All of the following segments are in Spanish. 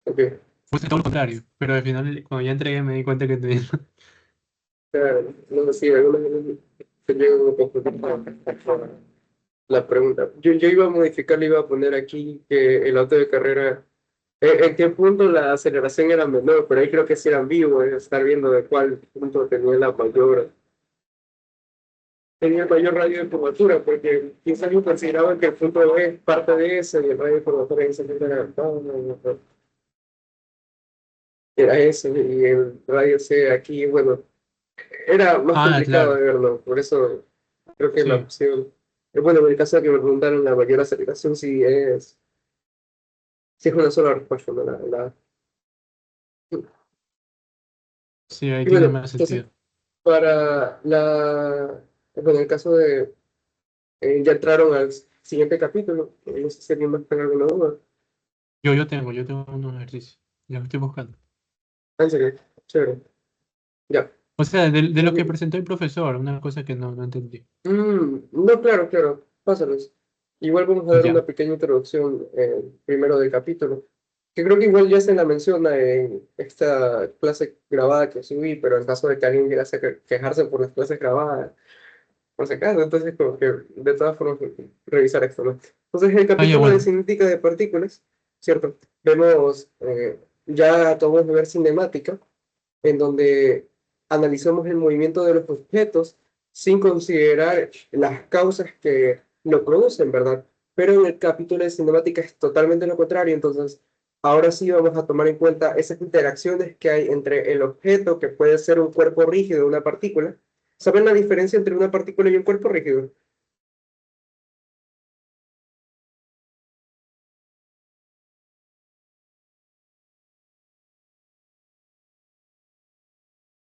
Ok. Puse todo lo contrario, pero al final, cuando ya entregué, me di cuenta que tenía. No sé si alguna vez te llego a confundir la pregunta. Yo iba a modificar, le iba a poner aquí que el auto de carrera, en qué punto la aceleración era menor, pero ahí creo que sí era ambiguo, estar viendo de cuál punto tenía el mayor radio de curvatura, porque quizás yo consideraba que el punto B es parte de ese y el radio de curvatura en ese punto era, no, era ese y el radio C aquí, bueno, era más Ah, complicado claro, de verlo, por eso creo que la sí, opción, bueno, en el caso de que me preguntaron la mayor aceleración, sí es una sola respuesta, ¿no? sí, ahí Y tiene bueno, más entonces, sentido. bueno, en el caso de, ya entraron al siguiente capítulo, no sé si alguien más tenga alguna duda. Yo tengo unos ejercicios, los estoy buscando. Ah, en serio, chévere, ya. O sea, de lo que presentó el profesor, una cosa que no entendí. No, claro, claro, pásalos. Igual vamos a dar una Ya, pequeña introducción primero del capítulo, que creo que igual ya se la menciona en esta clase grabada que subí, pero en caso de que alguien quiera quejarse por las clases grabadas, por si acaso, entonces como que de todas formas revisar esto, ¿no? Entonces el ah, ya, capítulo de bueno. cinética de partículas, ¿cierto? Vemos, ya acabamos de ver cinemática, en donde analizamos el movimiento de los objetos sin considerar las causas que lo producen, ¿verdad? Pero en el capítulo de cinemática es totalmente lo contrario, entonces ahora sí vamos a tomar en cuenta esas interacciones que hay entre el objeto, que puede ser un cuerpo rígido de una partícula. ¿Saben la diferencia entre una partícula y un cuerpo rígido?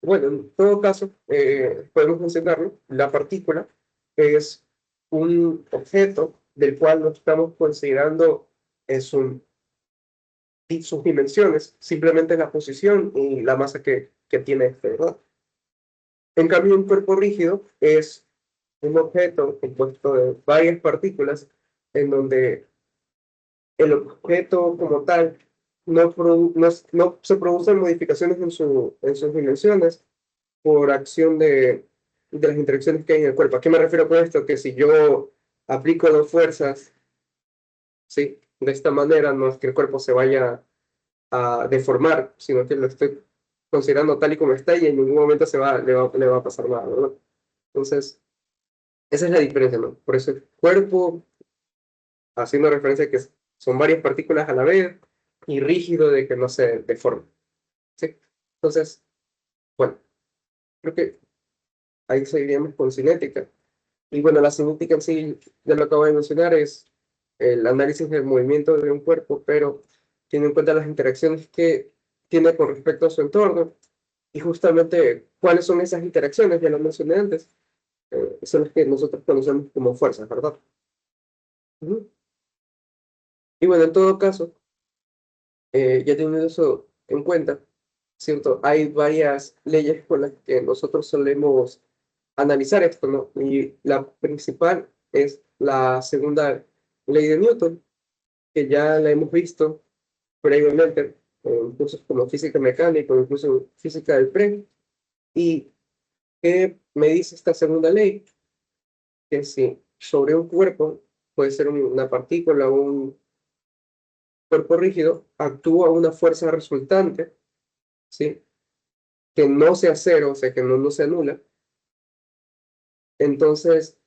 Bueno, en todo caso, podemos mencionarlo, la partícula es un objeto del cual no estamos considerando es sus dimensiones, simplemente la posición y la masa que tiene este, ¿verdad? En cambio, un cuerpo rígido es un objeto compuesto de varias partículas en donde el objeto como tal no se producen modificaciones en sus dimensiones por acción de las interacciones que hay en el cuerpo. ¿A qué me refiero con esto? Que si yo aplico dos fuerzas, ¿sí? De esta manera no es que el cuerpo se vaya a deformar, sino que lo estoy considerando tal y como está y en ningún momento le va a pasar nada, ¿verdad? Entonces, esa es la diferencia, ¿no? Por eso el cuerpo, haciendo referencia a que son varias partículas a la vez y rígido de que no se deforme, ¿sí? Entonces, bueno, creo que ahí seguiríamos con cinética. Y bueno, la cinética en sí, ya lo acabo de mencionar, es el análisis del movimiento de un cuerpo, pero tiene en cuenta las interacciones que tiene con respecto a su entorno. Y justamente, ¿cuáles son esas interacciones? Ya lo mencioné antes, son las que nosotros conocemos como fuerzas, ¿verdad? Ujú. Y bueno, en todo caso, ya teniendo eso en cuenta, ¿cierto? Hay varias leyes con las que nosotros solemos analizar esto, ¿no? Y la principal es la segunda ley de Newton, que ya la hemos visto previamente en cursos como física mecánica o incluso física del pre. ¿Y qué me dice esta segunda ley? Que si sobre un cuerpo, puede ser una partícula o un cuerpo rígido, actúa una fuerza resultante, ¿sí? Que no sea cero, o sea, que no se anula, entonces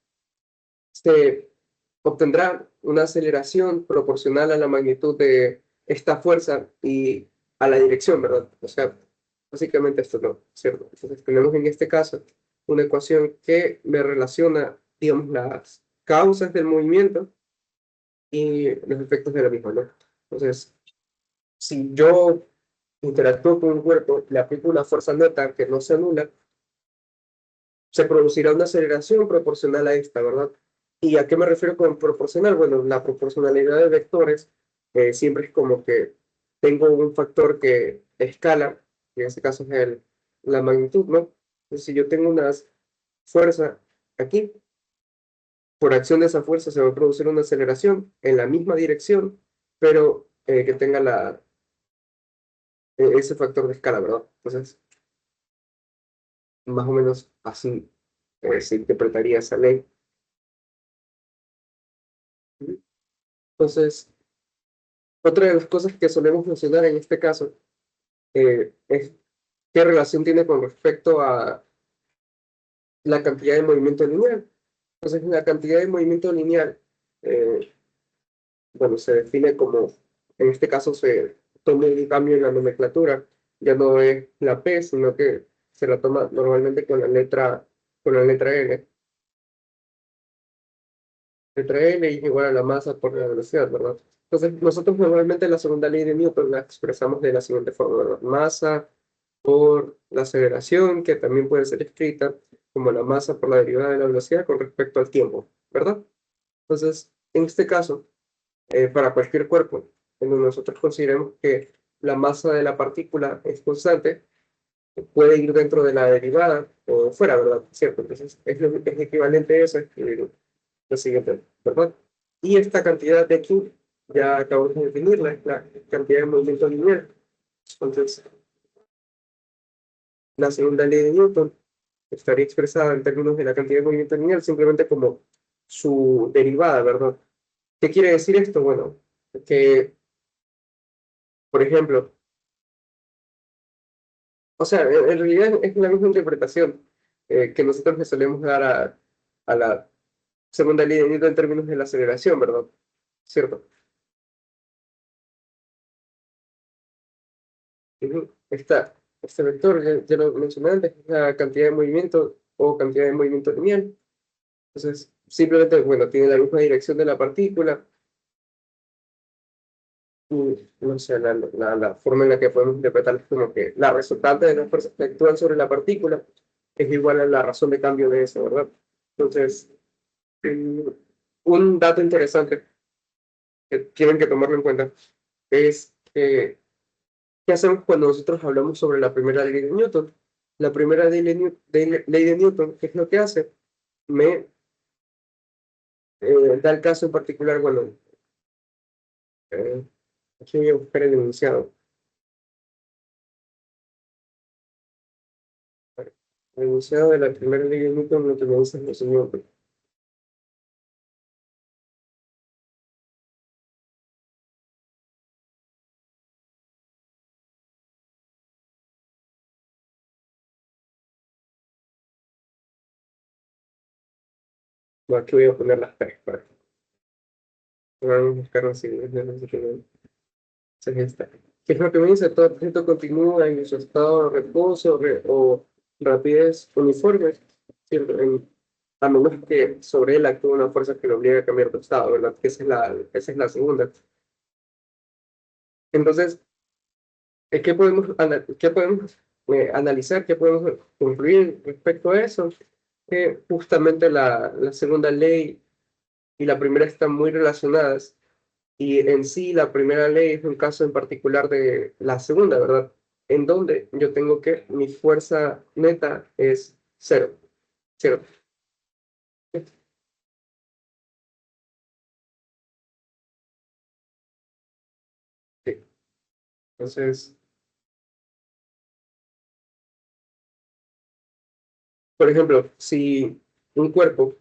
se obtendrá una aceleración proporcional a la magnitud de esta fuerza y a la dirección, ¿verdad? O sea, básicamente esto no, ¿cierto? Entonces tenemos en este caso una ecuación que me relaciona, digamos, las causas del movimiento y los efectos de la misma, ¿no? Entonces, si yo interactúo con un cuerpo, le aplico una fuerza neta que no se anula, se producirá una aceleración proporcional a esta, ¿verdad? ¿Y a qué me refiero con proporcional? Bueno, la proporcionalidad de vectores siempre es como que tengo un factor que escala, que en este caso es la magnitud, ¿no? Entonces, si yo tengo una fuerza aquí, por acción de esa fuerza se va a producir una aceleración en la misma dirección, pero que tenga ese factor de escala, ¿verdad? Entonces, más o menos así se interpretaría esa ley. Entonces, otra de las cosas que solemos mencionar en este caso es qué relación tiene con respecto a la cantidad de movimiento lineal. Entonces, la cantidad de movimiento lineal, eh, bueno, se define como, en este caso se toma un cambio en la nomenclatura, ya no es la P, sino que se la toma normalmente con la letra L. Letra L es igual a la masa por la velocidad, ¿verdad? Entonces, nosotros normalmente la segunda ley de Newton la expresamos de la siguiente forma, ¿verdad? Masa por la aceleración, que también puede ser escrita como la masa por la derivada de la velocidad con respecto al tiempo, ¿verdad? Entonces, en este caso, para cualquier cuerpo, en donde nosotros consideremos que la masa de la partícula es constante, puede ir dentro de la derivada o fuera, ¿verdad? ¿Cierto? Entonces, es equivalente a eso, escribir lo siguiente, ¿verdad? Y esta cantidad de aquí, ya acabamos de definirla, es la cantidad de movimiento lineal. Entonces, la segunda ley de Newton estaría expresada en términos de la cantidad de movimiento lineal simplemente como su derivada, ¿verdad? ¿Qué quiere decir esto? Bueno, que, por ejemplo, o sea, en realidad es la misma interpretación que nosotros le solemos dar a la segunda ley de Newton en términos de la aceleración, ¿verdad? ¿Cierto? Ujú. Este vector, ya lo mencioné antes, es la cantidad de movimiento o cantidad de movimiento lineal. Entonces, simplemente, bueno, tiene la misma dirección de la partícula. Y, no sé, la forma en la que podemos interpretar es como que la resultante de las fuerzas que actúan sobre la partícula es igual a la razón de cambio de eso, ¿verdad? Entonces, mm, un dato interesante que tienen que tomarlo en cuenta es que, ¿qué hacemos cuando nosotros hablamos sobre la primera ley de Newton? La primera ley de Newton, ¿qué es lo que hace? Me da el caso en particular, bueno, eh, aquí voy a buscar el enunciado. El enunciado de la primera ley de Newton lo que me dice es lo siguiente. No, aquí voy a poner las tres para que podamos buscar así. Es esta. ¿Qué es lo que me dice? Todo objeto continúa en su estado de reposo o rapidez uniforme, ¿cierto? A menos que sobre él actúe una fuerza que lo obligue a cambiar de estado, ¿verdad? Que esa es la segunda. Entonces, qué podemos analizar? ¿Qué podemos concluir respecto a eso? Que justamente la segunda ley y la primera están muy relacionadas. Y en sí, la primera ley es un caso en particular de la segunda, ¿verdad? En donde yo tengo que mi fuerza neta es cero, cero. Sí. Entonces, por ejemplo, si un cuerpo,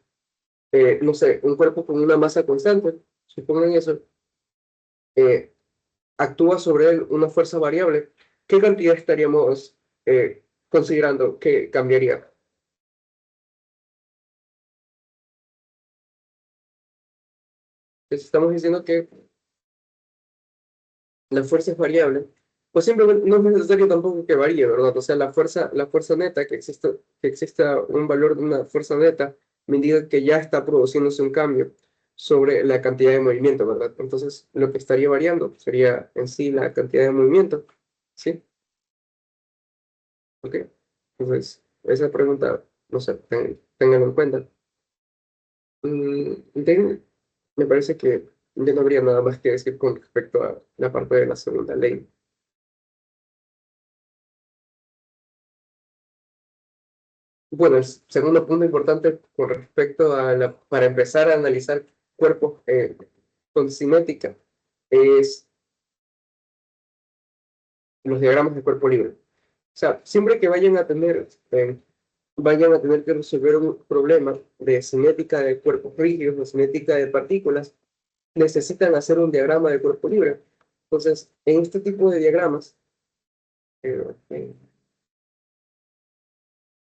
no sé, un cuerpo con una masa constante, supongan eso, eh, actúa sobre él una fuerza variable, ¿qué cantidad estaríamos considerando que cambiaría? Entonces, estamos diciendo que la fuerza es variable, pues simplemente no es necesario tampoco que varíe, ¿verdad? O sea, la fuerza neta, que exista un valor de una fuerza neta, me indica que ya está produciéndose un cambio sobre la cantidad de movimiento, ¿verdad? Entonces, lo que estaría variando sería en sí la cantidad de movimiento, ¿sí? ¿Ok? Entonces, esa pregunta, no sé, ténganlo en cuenta. Me parece que ya no habría nada más que decir con respecto a la parte de la segunda ley. Bueno, el segundo punto importante con respecto a para empezar a analizar cuerpos con cinética es los diagramas de cuerpo libre. O sea, siempre que vayan a tener que resolver un problema de cinética de cuerpos rígidos o cinética de partículas, necesitan hacer un diagrama de cuerpo libre. Entonces, en este tipo de diagramas, eh,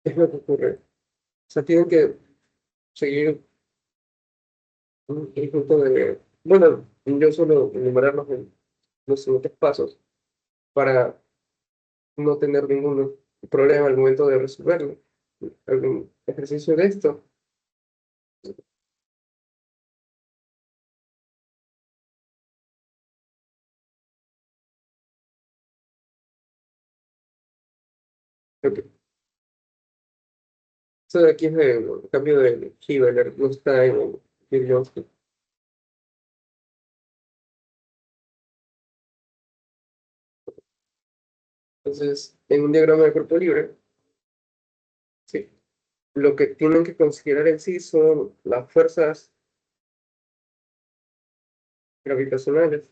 es lo que ocurre. O sea, tienen que seguir un conjunto de... Bueno, yo suelo enumerar los siguientes pasos para no tener ningún problema al momento de resolverlo. Algún ejercicio de esto. Ok. Esto de aquí es el cambio de Hiveler, no está en Kirchhoff. Entonces, en un diagrama de cuerpo libre, sí, lo que tienen que considerar en sí son las fuerzas gravitacionales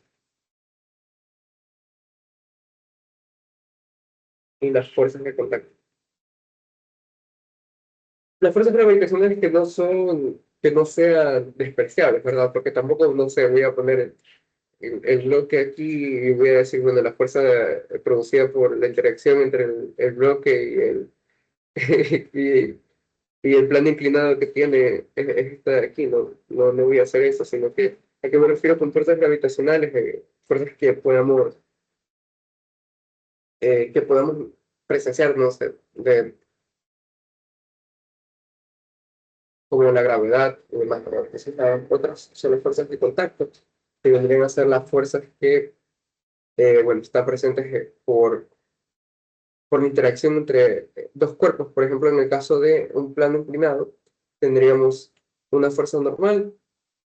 y las fuerzas de contacto. Las fuerzas gravitacionales que no sean despreciables, ¿verdad? Porque tampoco, no sé, voy a poner el bloque aquí y voy a decir, bueno, la fuerza producida por la interacción entre el bloque y, y el plano inclinado que tiene es esta de aquí, no voy a hacer eso, sino que a qué me refiero con fuerzas gravitacionales, fuerzas que podamos presenciar, no sé, como la gravedad y demás, ¿verdad? Entonces, las otras son las fuerzas de contacto, que vendrían a ser las fuerzas que, bueno, están presentes por la interacción entre dos cuerpos. Por ejemplo, en el caso de un plano inclinado, tendríamos una fuerza normal,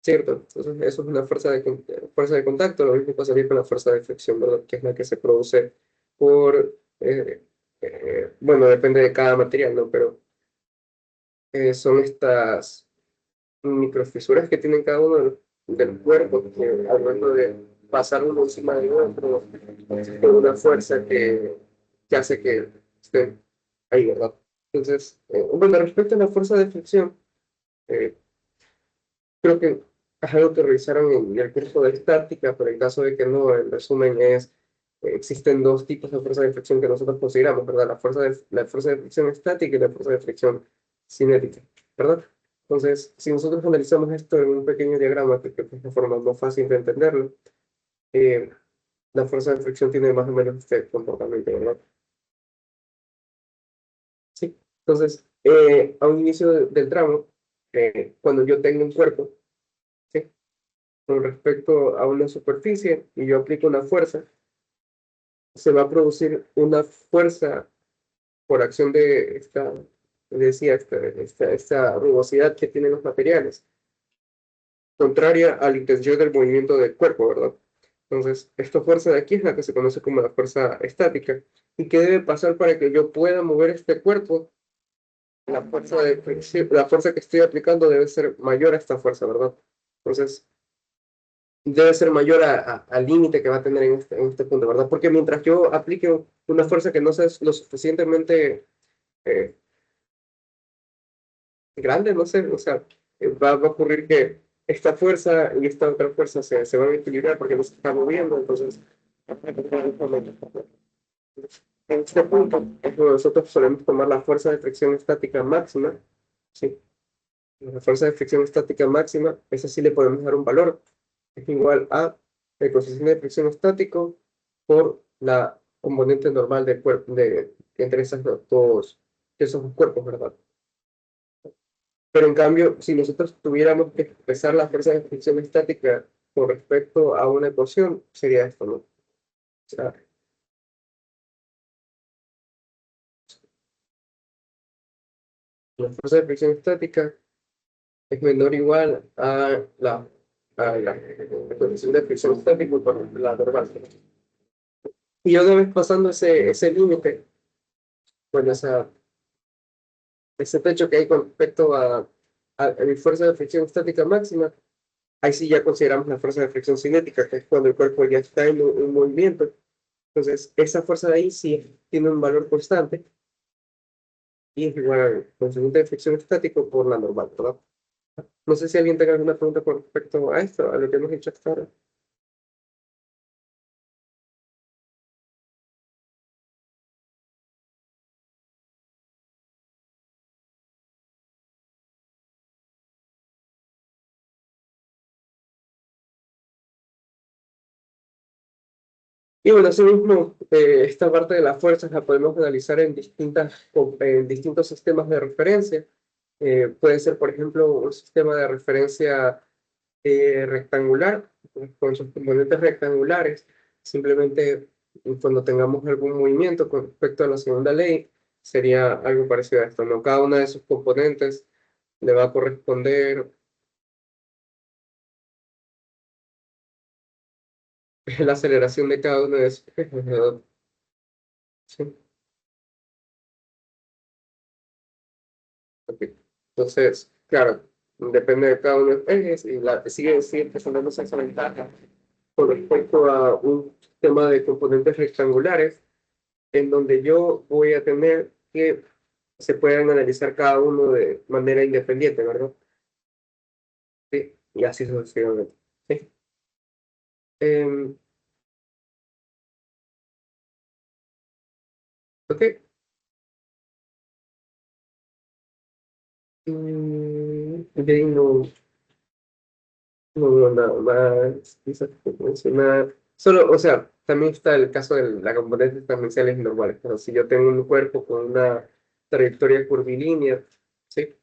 ¿cierto? Entonces, eso es una fuerza de contacto, lo mismo pasaría con la fuerza de fricción, ¿verdad? Que es la que se produce por, bueno, depende de cada material, ¿no? Pero son estas microfisuras que tienen cada uno del cuerpo, que al momento de pasar uno encima de otro, existe una fuerza que hace que estén ahí, ¿verdad? Entonces, bueno, respecto a la fuerza de fricción, eh, creo que es algo que revisaron en el curso de estática, pero en caso de que no, el resumen es, existen dos tipos de fuerza de fricción que nosotros consideramos, ¿verdad? La fuerza de fricción estática y la fuerza de fricción cinética, ¿verdad? Entonces, si nosotros analizamos esto en un pequeño diagrama, que creo que es la forma más fácil de entenderlo, eh, la fuerza de fricción tiene más o menos este comportamiento, ¿verdad? Sí. Entonces, a un inicio del tramo, cuando yo tengo un cuerpo, ¿sí? Con respecto a una superficie y yo aplico una fuerza, se va a producir una fuerza por acción de decía, esta rugosidad que tienen los materiales, contraria a la intención del movimiento del cuerpo, ¿verdad? Entonces, esta fuerza de aquí es la que se conoce como la fuerza estática. ¿Y qué debe pasar para que yo pueda mover este cuerpo? La fuerza de fricción, la fuerza que estoy aplicando debe ser mayor a esta fuerza, ¿verdad? Entonces, debe ser mayor al límite que va a tener en este punto, ¿verdad? Porque mientras yo aplique una fuerza que no sea lo suficientemente eh, grande, no sé, o sea, va a ocurrir que esta fuerza y esta otra fuerza se van a equilibrar porque no se está moviendo, entonces, en este punto, es donde nosotros solemos tomar la fuerza de fricción estática máxima, ¿sí? La fuerza de fricción estática máxima, esa sí le podemos dar un valor, es igual a el coeficiente de fricción estático por la componente normal del cuerpo, entre esos dos cuerpos, ¿verdad? Pero en cambio, si nosotros tuviéramos que expresar la fuerza de fricción estática con respecto a una ecuación, sería esto, ¿no? O sea, la fuerza de fricción estática es menor o igual a la coeficiente de fricción estática por la normal. Y una vez pasando ese límite, bueno, ese techo que hay con respecto a mi fuerza de fricción estática máxima, ahí sí ya consideramos la fuerza de fricción cinética, que es cuando el cuerpo ya está en movimiento. Entonces, esa fuerza de ahí sí tiene un valor constante y es igual al constante de fricción estático por la normal, ¿verdad? No sé si alguien tenga alguna pregunta con respecto a esto, a lo que hemos hecho hasta ahora. Y bueno, asimismo, esta parte de las fuerzas la podemos analizar en distintos sistemas de referencia. Puede ser, por ejemplo, un sistema de referencia rectangular, con sus componentes rectangulares. Simplemente cuando tengamos algún movimiento con respecto a la segunda ley, sería algo parecido a esto, ¿no? Cada una de sus componentes le va a corresponder la aceleración de cada uno de sus ejes, ¿verdad? Sí. Ok. Entonces, claro, depende de cada uno de los ejes y sigue presentándose esa ventaja con respecto a un sistema de componentes rectangulares en donde yo voy a tener que se pueden analizar cada uno de manera independiente, ¿verdad? Sí, y así sucesivamente. Sí. Em, ok. De ahí no veo nada más, quizás que mencionar. Solo, o sea, también está el caso de las componentes tangenciales normales, pero si yo tengo un cuerpo con una trayectoria curvilínea, ¿sí?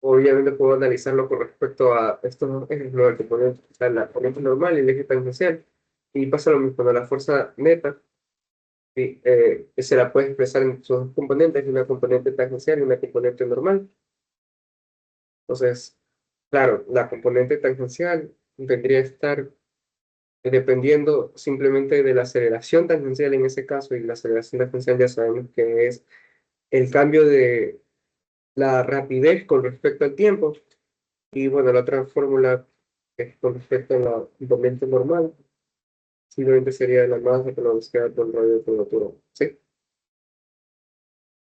Obviamente puedo analizarlo con respecto a estos dos ejes, ¿no? El componente, o sea, la corriente normal y el eje tangencial. Y pasa lo mismo, cuando la fuerza neta sí, se la puede expresar en sus dos componentes, una componente tangencial y una componente normal. Entonces, claro, la componente tangencial tendría que estar dependiendo simplemente de la aceleración tangencial en ese caso, y la aceleración tangencial ya sabemos que es el cambio de la rapidez con respecto al tiempo. Y bueno, la otra fórmula es con respecto a la componente normal, simplemente sería la masa con la velocidad del radio de curvatura. ¿Sí?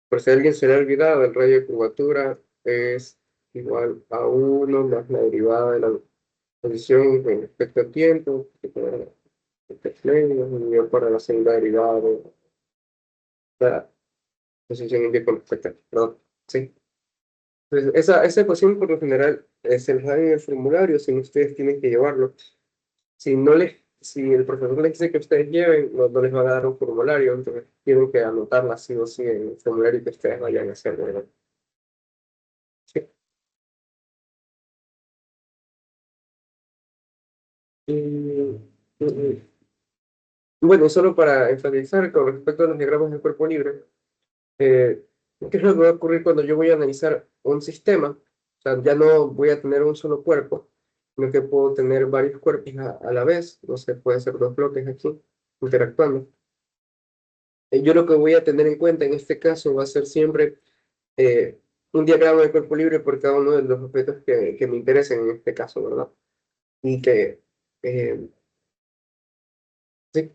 Por si a alguien se le ha olvidado, el radio de curvatura es igual a uno más la derivada de la posición con respecto al tiempo, que para el medio, unión para la segunda derivada de la posición en que con respecto al, perdón, ¿sí? Entonces, esa ecuación por lo general se les da en el formulario, si no ustedes tienen que llevarlo. Si el profesor les dice que ustedes lleven, no les va a dar un formulario, entonces tienen que anotarla sí o sí en el formulario que ustedes vayan a hacer, ¿verdad? Sí. Y, bueno, solo para enfatizar con respecto a los diagramas de cuerpo libre, eh, ¿qué es lo que va a ocurrir cuando yo voy a analizar un sistema? O sea, ya no voy a tener un solo cuerpo, sino que puedo tener varios cuerpos a la vez, no sé, puede ser dos bloques aquí interactuando. Yo lo que voy a tener en cuenta en este caso va a ser siempre eh, un diagrama de cuerpo libre por cada uno de los objetos que me interesen en este caso, ¿verdad? Y que, eh, sí,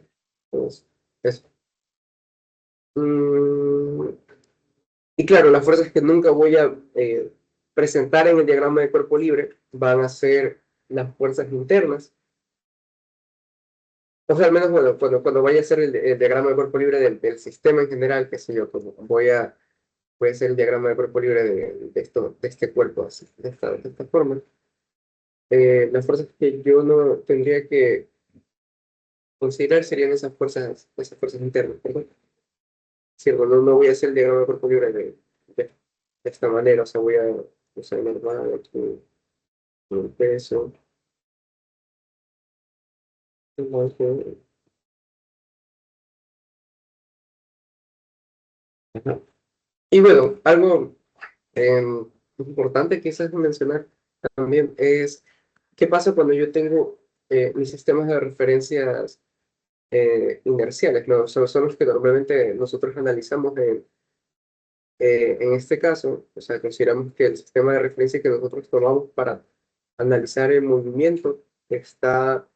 pues, eso. Mm, y claro, las fuerzas que nunca voy a presentar en el diagrama de cuerpo libre van a ser las fuerzas internas. O sea, al menos bueno, cuando vaya a hacer el diagrama de cuerpo libre del sistema en general, qué sé yo, pues, voy a hacer el diagrama de cuerpo libre de este cuerpo, así, de esta forma. Las fuerzas que yo no tendría que considerar serían esas fuerzas internas, ¿verdad? Cierto, no voy a hacer el diagrama de cuerpo libre de esta manera, o sea, voy a usar normal, aquí, un peso, ajá. Y bueno, algo importante quizás mencionar también es qué pasa cuando yo tengo mis sistemas de referencias inerciales, ¿no? Son los que normalmente nosotros analizamos en este caso, o sea, consideramos que el sistema de referencia que nosotros tomamos para analizar el movimiento está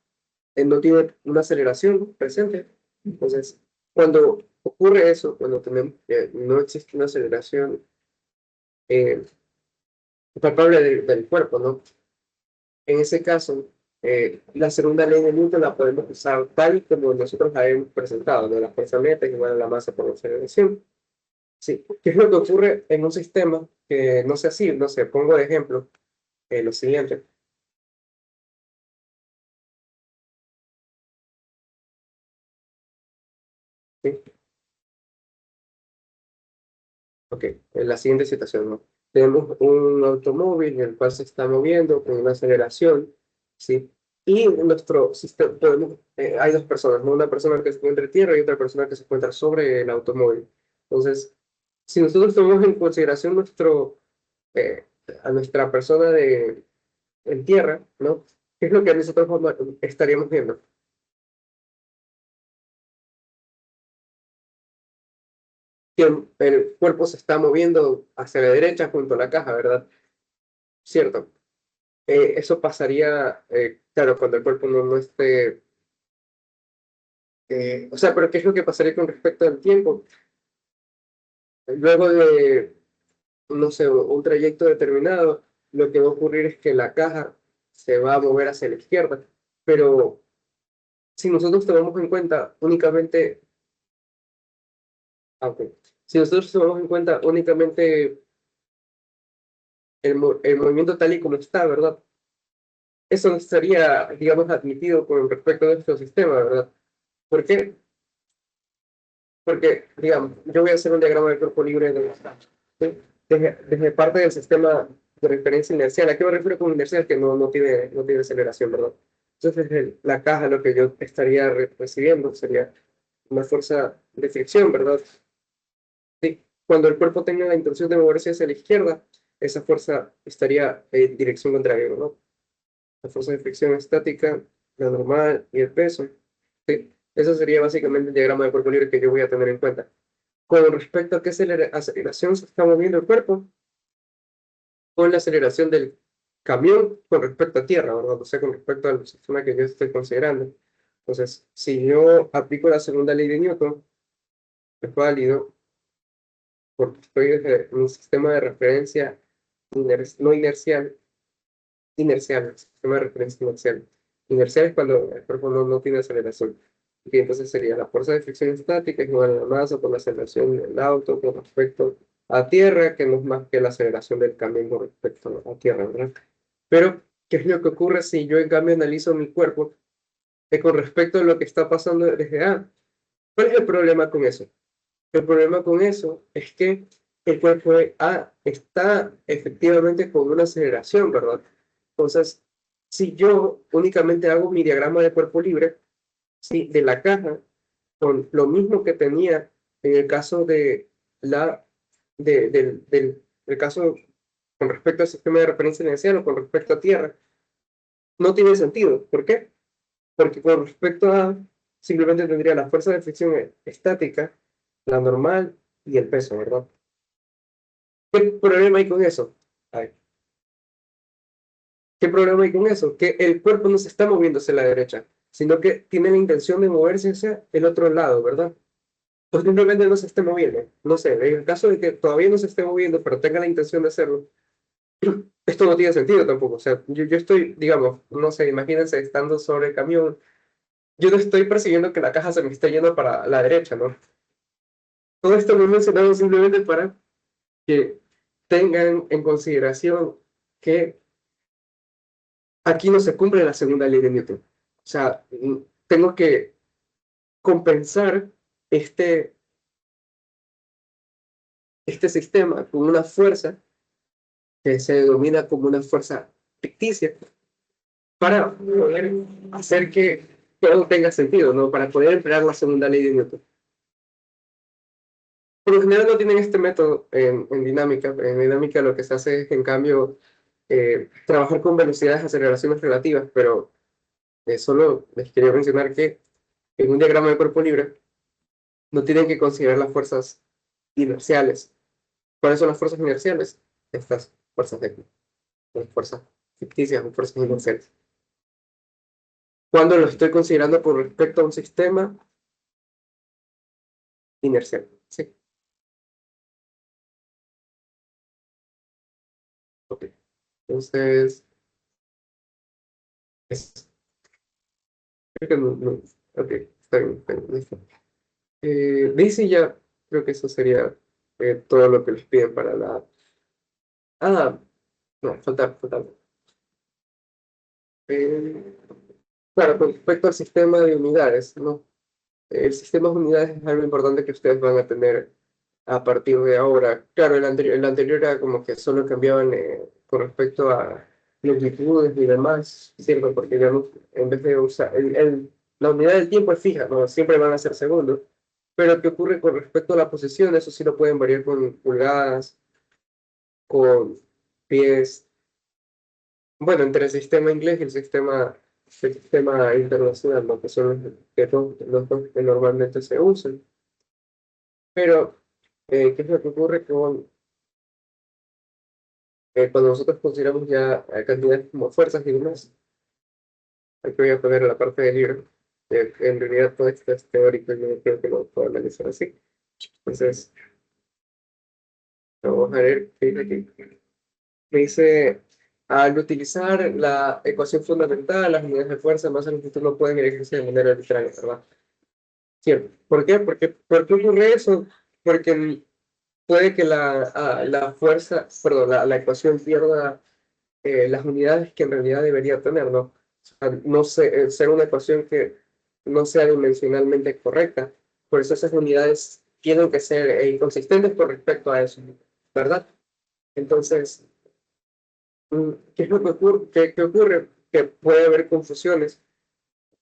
no tiene una aceleración presente. Entonces, cuando ocurre eso, cuando tenemos, no existe una aceleración eh, palpable del cuerpo, ¿no? En ese caso, la segunda ley de Newton la podemos usar tal como nosotros la hemos presentado, ¿no? La fuerza neta es igual a la masa por la aceleración. Sí, ¿qué es lo que ocurre en un sistema que no sea así? No sé, pongo de ejemplo lo siguiente. ¿Sí? Ok, en la siguiente situación, ¿no? Tenemos un automóvil en el cual se está moviendo con una aceleración, ¿sí? Y en nuestro sistema, hay dos personas, ¿no? Una persona que se encuentra en tierra y otra persona que se encuentra sobre el automóvil. Entonces, si nosotros tomamos en consideración eh, a nuestra persona en tierra, ¿no? ¿Qué es lo que nosotros estaríamos viendo? Que el cuerpo se está moviendo hacia la derecha junto a la caja, ¿verdad? Cierto. Eso pasaría, claro, cuando el cuerpo no esté, o sea, pero ¿qué es lo que pasaría con respecto al tiempo? Luego de, no sé, un trayecto determinado, lo que va a ocurrir es que la caja se va a mover hacia la izquierda, pero si nosotros tomamos en cuenta únicamente, aunque, si nosotros tomamos en cuenta únicamente el movimiento tal y como está, ¿verdad? Eso no estaría, digamos, admitido con respecto a nuestro sistema, ¿verdad? ¿Por qué? Porque, digamos, yo voy a hacer un diagrama de cuerpo libre de ¿sí? Desde parte del sistema de referencia inercial. ¿A qué me refiero con inercial? Que no tiene aceleración, ¿verdad? Entonces, desde la caja lo que yo estaría recibiendo sería una fuerza de fricción, ¿verdad? Sí. Cuando el cuerpo tenga la intención de moverse hacia la izquierda, esa fuerza estaría en dirección contraria, ¿no? La fuerza de fricción estática, la normal y el peso. ¿Sí? Eso sería básicamente el diagrama de cuerpo libre que yo voy a tener en cuenta. Con respecto a qué aceleración se está moviendo el cuerpo, con la aceleración del camión con respecto a tierra, ¿verdad? O sea, con respecto al sistema que yo estoy considerando. Entonces, si yo aplico la segunda ley de Newton, es válido porque estoy desde un sistema de referencia no inercial, sistema de referencia inercial. Inercial es cuando el cuerpo no tiene aceleración. Y entonces sería la fuerza de fricción estática es igual a la masa por la aceleración del auto con respecto a tierra, que no es más que la aceleración del camión con respecto a tierra, ¿verdad? Pero, ¿qué es lo que ocurre si yo en cambio analizo mi cuerpo con respecto a lo que está pasando desde A? ¿Cuál es el problema con eso? El problema con eso es que el cuerpo de A está efectivamente con una aceleración, ¿verdad? Entonces, si yo únicamente hago mi diagrama de cuerpo libre, ¿sí? De la caja, con lo mismo que tenía en el caso de la, del caso con respecto al sistema de referencia inercial o con respecto a tierra, no tiene sentido. ¿Por qué? Porque con respecto a, simplemente tendría la fuerza de fricción estática, la normal y el peso, ¿verdad? ¿Qué problema hay con eso? A ver, ¿qué problema hay con eso? Que el cuerpo no se está moviendo hacia la derecha, sino que tiene la intención de moverse hacia el otro lado, ¿verdad? Pues simplemente no se esté moviendo. No sé, en el caso de que todavía no se esté moviendo, pero tenga la intención de hacerlo, esto no tiene sentido tampoco. O sea, yo estoy, digamos, no sé, imagínense estando sobre el camión, yo no estoy persiguiendo que la caja se me esté yendo para la derecha, ¿no? Todo esto lo he mencionado simplemente para que tengan en consideración que aquí no se cumple la segunda ley de Newton. O sea, tengo que compensar este, este sistema con una fuerza que se denomina como una fuerza ficticia para poder hacer que todo tenga sentido, ¿no? Para poder emplear la segunda ley de Newton. Por lo general no tienen este método en dinámica. En dinámica lo que se hace es, en cambio, trabajar con velocidades, aceleraciones relativas, pero solo les quería mencionar que en un diagrama de cuerpo libre no tienen que considerar las fuerzas inerciales. ¿Cuáles son las fuerzas inerciales? Estas fuerzas de aquí, las fuerzas ficticias o fuerzas inerciales. cuando lo estoy considerando con respecto a un sistema inercial. Sí. Ok. Entonces, creo que ok, está bien, listo. Dice ya, creo que eso sería todo lo que les piden para la... Ah, no, falta. Eh, claro, con respecto al sistema de unidades, ¿no? El sistema de unidades es algo importante que ustedes van a tener a partir de ahora. Claro, el anterior era como que solo cambiaban con respecto a longitudes y demás, ¿cierto? Porque ya no, en vez de usar, la unidad del tiempo es fija, ¿no? Siempre van a ser segundos. Pero ¿qué ocurre con respecto a la posición? Eso sí lo pueden variar con pulgadas, con pies, bueno, entre el sistema inglés y el sistema internacional, ¿no? Que son los dos que normalmente se usan. Pero, ¿qué es lo que ocurre cuando nosotros consideramos ya cantidades como fuerzas y demás? Aquí voy a poner la parte del libro. En realidad todo esto es teórico y no creo que lo pueda analizar así. Entonces, vamos a ver qué dice aquí. Me dice, al utilizar la ecuación fundamental, las unidades de fuerza más longitud no pueden elegirse de manera arbitraria, ¿verdad? Cierto. ¿Por qué? ¿Por qué ocurre eso? Porque puede que la fuerza, perdón, la ecuación pierda las unidades que en realidad debería tener, ¿no? O sea, no sé, ser una ecuación que no sea dimensionalmente correcta. Por eso esas unidades tienen que ser inconsistentes con respecto a eso, ¿verdad? Entonces, ¿qué es lo que ocurre? ¿Qué ocurre? Que puede haber confusiones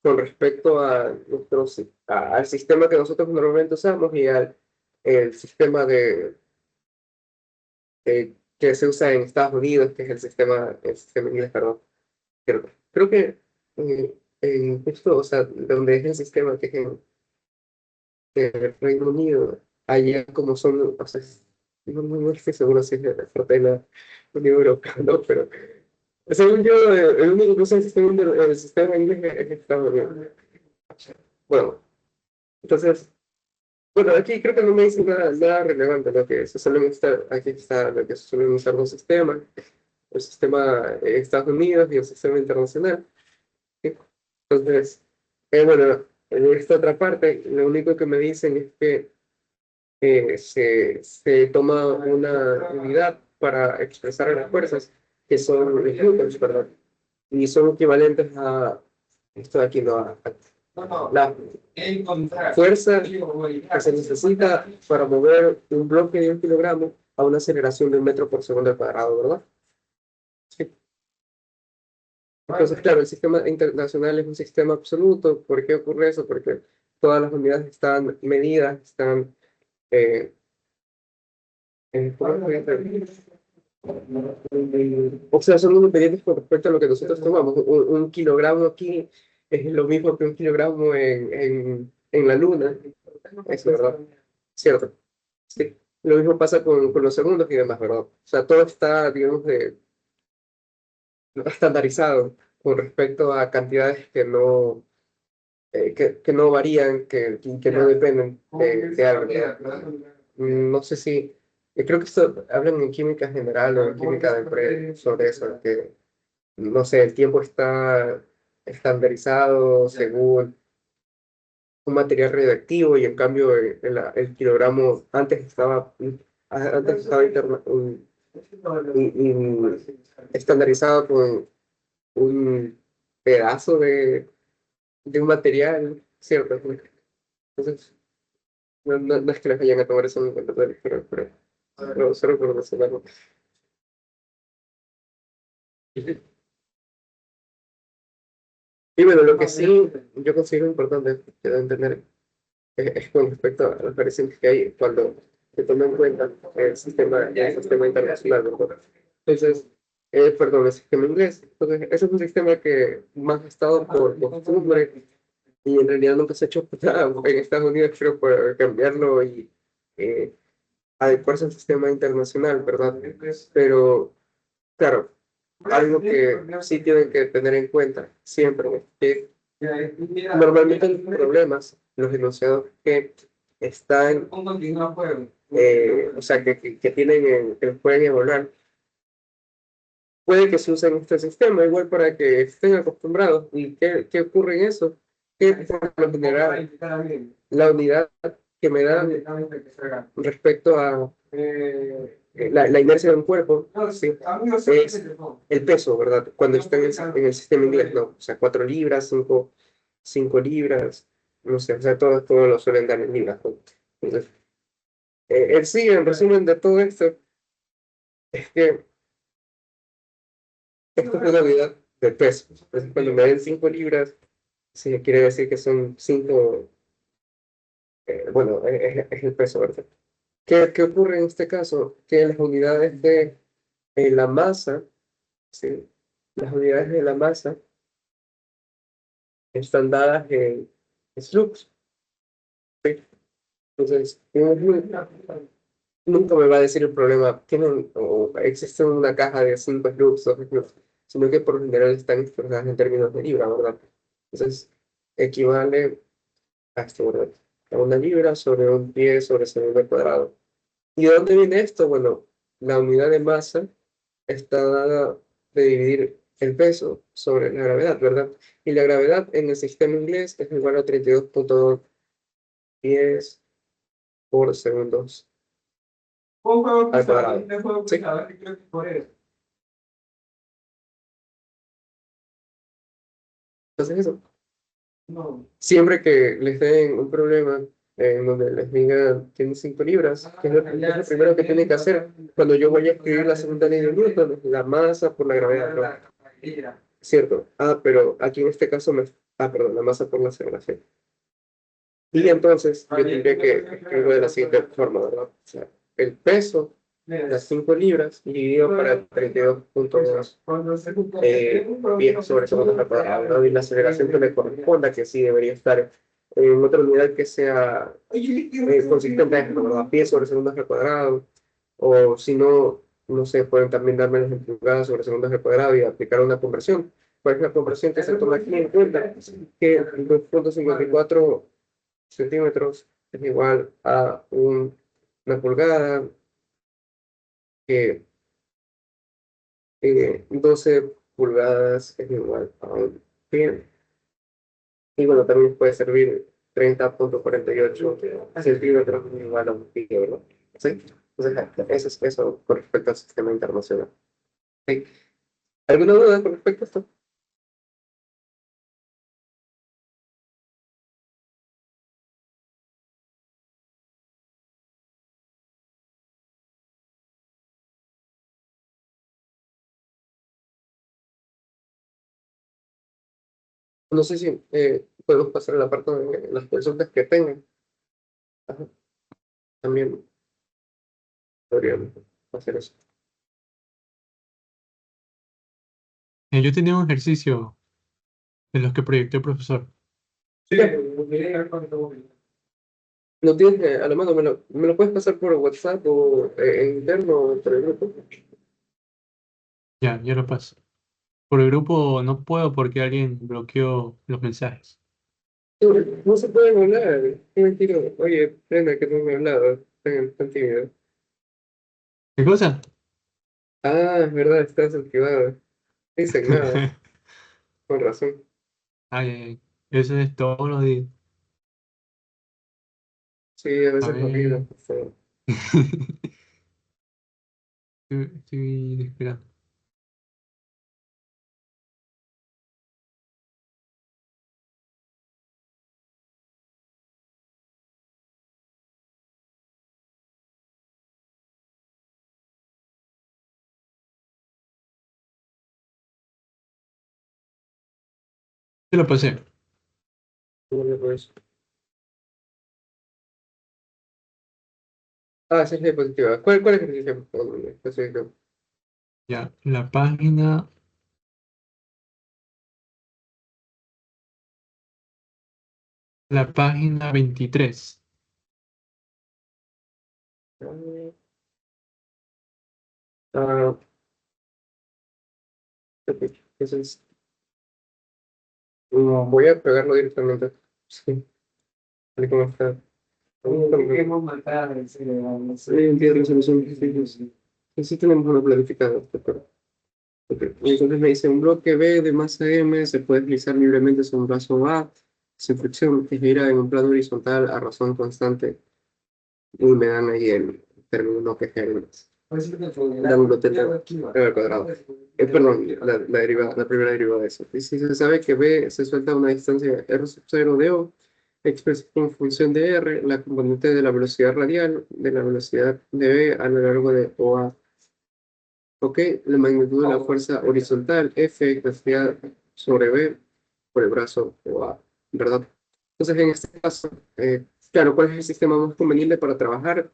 con respecto al sistema que nosotros normalmente usamos y al el sistema que se usa en Estados Unidos, que es el sistema inglés, perdón. Creo que justo, o sea, donde es el sistema que es en el Reino Unido, allá como son, o sea, no estoy seguro si es parte de la Unión Europea, ¿no? Pero según yo, el único que usa el sistema inglés es Estados Unidos. Bueno, entonces, bueno, aquí creo que no me dice nada relevante, lo que se suelen usar, aquí está lo que se suelen usar dos sistemas, el sistema de Estados Unidos y el sistema internacional. ¿Sí? Entonces, bueno, en esta otra parte, lo único que me dicen es que se toma una unidad para expresar las fuerzas, que son los newtons, ¿verdad? Y son equivalentes a, esto de aquí, no, la fuerza que se necesita para mover un bloque de 1 kilogramo a una aceleración de 1 metro por segundo al cuadrado, ¿verdad? Sí. Entonces, claro, el sistema internacional es un sistema absoluto. ¿Por qué ocurre eso? Porque todas las unidades están medidas, están, eh, ¿cómo se dice? O sea, son independientes con respecto a lo que nosotros tomamos. Un kilogramo aquí es lo mismo que un kilogramo en la luna. Eso, ¿verdad? Cierto. Sí. Lo mismo pasa con los segundos y demás, ¿verdad? O sea, todo está, digamos, estandarizado con respecto a cantidades que no varían, que no dependen de algo. No sé si, creo que esto hablan en química general o en química de sobre eso, que no sé, el tiempo está estandarizado según un material radioactivo y en cambio el kilogramo antes estaba estandarizado con un pedazo de un material, ¿cierto? Entonces, no es que les vayan a tomar eso en cuenta, pero solo por mencionarlo. Y bueno, lo que sí yo considero importante que deben entender es con respecto a las variaciones que hay cuando se toma en cuenta el sistema internacional, ¿verdad? Entonces, perdón, el sistema inglés. Entonces, ese es un sistema que más ha estado por costumbre y en realidad nunca se ha hecho nada en Estados Unidos, creo, por cambiarlo y eh, adecuarse al sistema internacional, ¿verdad? Pero, claro, algo que sí tienen que tener en cuenta siempre es que Normalmente los problemas, los enunciados que están, o sea, que tienen, que los pueden evaluar, puede que se usen este sistema igual para que estén acostumbrados. ¿Y qué ocurre en eso? Que por lo general, la unidad que me da respecto a la inercia de un cuerpo, sí, es el peso, ¿verdad? Cuando está en el sistema inglés, ¿no? O sea, 4 libras, 5 libras, no sé, o sea, todo lo suelen dar en libras, ¿no? Entonces, sí, en resumen de todo esto, es que esto es una unidad de peso. Entonces, cuando me den 5 libras, sí, quiere decir que son 5, bueno, es el peso, ¿verdad? ¿Qué ocurre en este caso? Que las unidades de la masa, ¿sí? Las unidades de la masa están dadas en slugs. Entonces, nunca me va a decir el problema, tienen, o existe una caja de 5 slugs, 2 slugs, sino que por lo general están expresadas en términos de libra, ¿verdad? Entonces, equivale a esto, ¿verdad? A una libra sobre un pie sobre segundo al cuadrado. ¿Y de dónde viene esto? Bueno, la unidad de masa está dada de dividir el peso sobre la gravedad, ¿verdad? Y la gravedad en el sistema inglés es igual a 32.2 pies por segundos al cuadrado. Sí. Entonces eso. Siempre que les den un problema en donde les digan tiene 5 libras, que es lo primero que tienen que hacer cuando yo voy a escribir la segunda ley de Newton, es la masa por la gravedad, ¿no? Cierto. Ah, pero aquí en este caso perdón, la masa por la aceleración. Y entonces yo tendría que escribirlo de la siguiente forma, ¿verdad? O sea, el peso, las 5 libras, dividido para 32.2 pies sobre segundos al cuadrado, ¿verdad? Y la aceleración que le corresponda, que sí debería estar en otra unidad que sea consistente a esto, ¿verdad? Pies sobre segundos al cuadrado, o si no, no sé, pueden también darme las pulgadas sobre segundos al cuadrado y aplicar una conversión. ¿Cuál es la conversión que se toma aquí en cuenta? Que 2.54 centímetros es igual a una pulgada, que 12 pulgadas es igual a un pie. Y bueno, también puede servir 30.48 centímetros es igual a un pie, ¿no? ¿Sí? Entonces, eso es eso con respecto al sistema internacional. ¿Sí? ¿Alguna duda con respecto a esto? No sé si podemos pasar a la parte de las consultas que tengan. Ajá, también podríamos hacer eso. Yo tenía un ejercicio de los que proyectó el profesor. Sí, lo tienes a la mano, me lo puedes pasar por WhatsApp o en interno o por el grupo. Ya, yo lo paso. Por el grupo no puedo porque alguien bloqueó los mensajes. No, no se pueden hablar, qué mentira. Oye, plena que no me he hablado, tan tímido. ¿Qué cosa? Ah, es verdad, estás activado. No dicen nada, con razón. Ay, ay, ay. Eso es todos los días. Sí, a A veces me olvido. ver. Estoy esperando. Te lo pasé. Bueno, pues. Ah, esa es la diapositiva. ¿Cuál ejercicio? Específico? Ya, la página 23. Ah, ok, eso es Voy a pegarlo directamente. Sí, tal y como está. Hemos matado en serio. Sí, entiendo, resolución. Sí, sí. Sí tenemos una planificada. Pero, ok. Y entonces me dice, un bloque B de masa M se puede deslizar libremente sobre un brazo A sin fricción, que gira en un plano horizontal a razón constante. Y me dan ahí el término que es el ángulo teta al cuadrado. Perdón, la derivada, la primera derivada de eso. Y si se sabe que B se suelta a una distancia R sub 0 de O, expresa como función de R la componente de la velocidad radial de la velocidad de B a lo largo de OA. Ok, la magnitud de la fuerza horizontal F gracias sobre B por el brazo OA, ¿verdad? Entonces, en este caso, claro, ¿cuál es el sistema más conveniente para trabajar?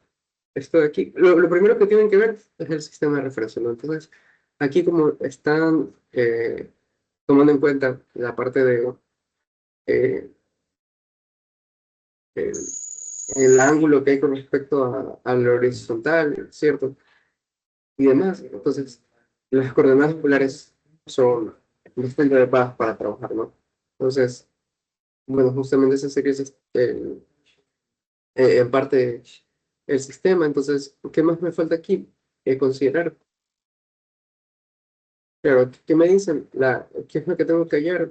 Esto de aquí, lo primero que tienen que ver es el sistema de referencia, ¿no? Entonces, aquí como están tomando en cuenta la parte de eh, el, el ángulo que hay con respecto al horizontal, ¿cierto? Y demás, entonces, las coordenadas polares son bastante adecuadas para trabajar, ¿no? Entonces, bueno, justamente ese sería en parte el sistema, entonces, ¿qué más me falta aquí? Considerar. Claro, ¿qué me dicen? ¿Qué es lo que tengo que hallar?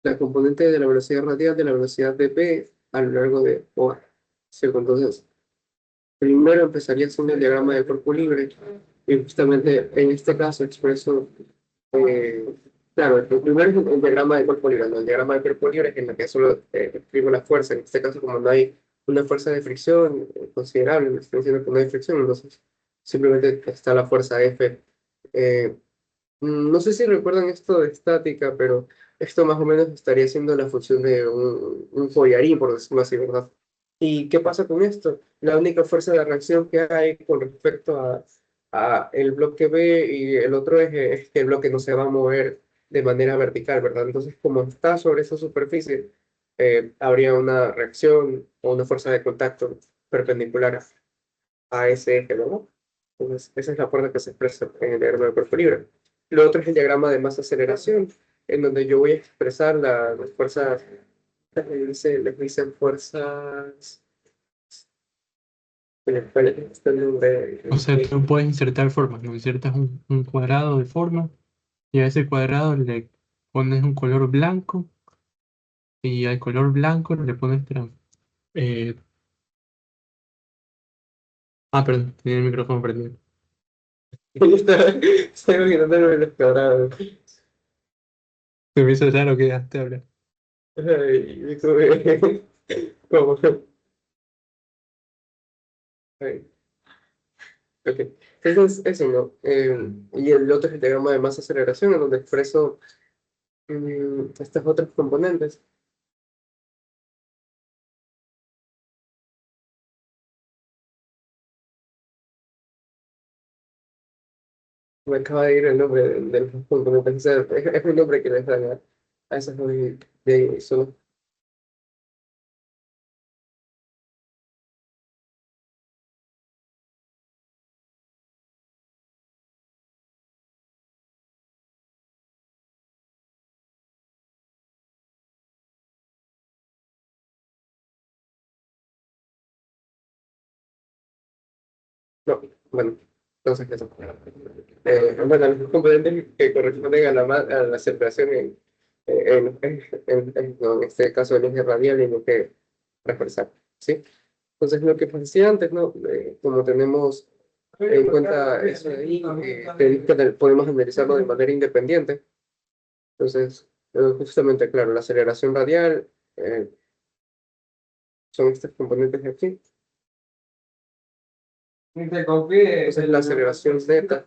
La componente de la velocidad radial de la velocidad de B a lo largo de OA. ¿Cierto? Entonces, primero empezaría haciendo el diagrama de cuerpo libre y justamente en este caso expreso, eh, claro, el primero es el diagrama de cuerpo libre, ¿no? El diagrama de cuerpo libre es en el que solo escribo la fuerza, en este caso como no hay una fuerza de fricción considerable, me estoy diciendo que no hay fricción, entonces simplemente está la fuerza F. eh, no sé si recuerdan esto de estática, pero esto más o menos estaría siendo la función de un Fourier, por decirlo así, ¿verdad? ¿Y qué pasa con esto? La única fuerza de reacción que hay con respecto a el bloque B y el otro eje es que el bloque no se va a mover de manera vertical, ¿verdad? Entonces, como está sobre esa superficie, habría una reacción o una fuerza de contacto perpendicular a ese eje, ¿no? Entonces, esa es la fuerza que se expresa en el diagrama de cuerpo libre. Lo otro es el diagrama de masa-aceleración, en donde yo voy a expresar las fuerzas, les dicen fuerzas, ¿cuál es este nombre? O sea, tú puedes insertar formas, ¿no? Insertas un cuadrado de forma y a ese cuadrado le pones un color blanco y al color blanco le pones... eh, perdón, tenía el micrófono prendido. Estoy imaginándome los cuadrados. Se me hizo raro que dejaste hablar. Ay, y como, ay, ok. Entonces, eso, ¿no? Y el otro es el diagrama de masa-aceleración, en donde expreso estas otras componentes. Me acaba de ir el nombre del componente. O sea, es un nombre que les dan a esas de eso. No, bueno, entonces eso. Bueno, los componentes que corresponden a la separación no, en este caso el eje radial y lo que transversal, ¿sí? Entonces, lo que decía antes, ¿no? Como tenemos en cuenta eso de ahí, podemos analizarlo de manera independiente. Entonces, justamente, claro, la aceleración radial son estos componentes de aquí. Entonces, la aceleración neta,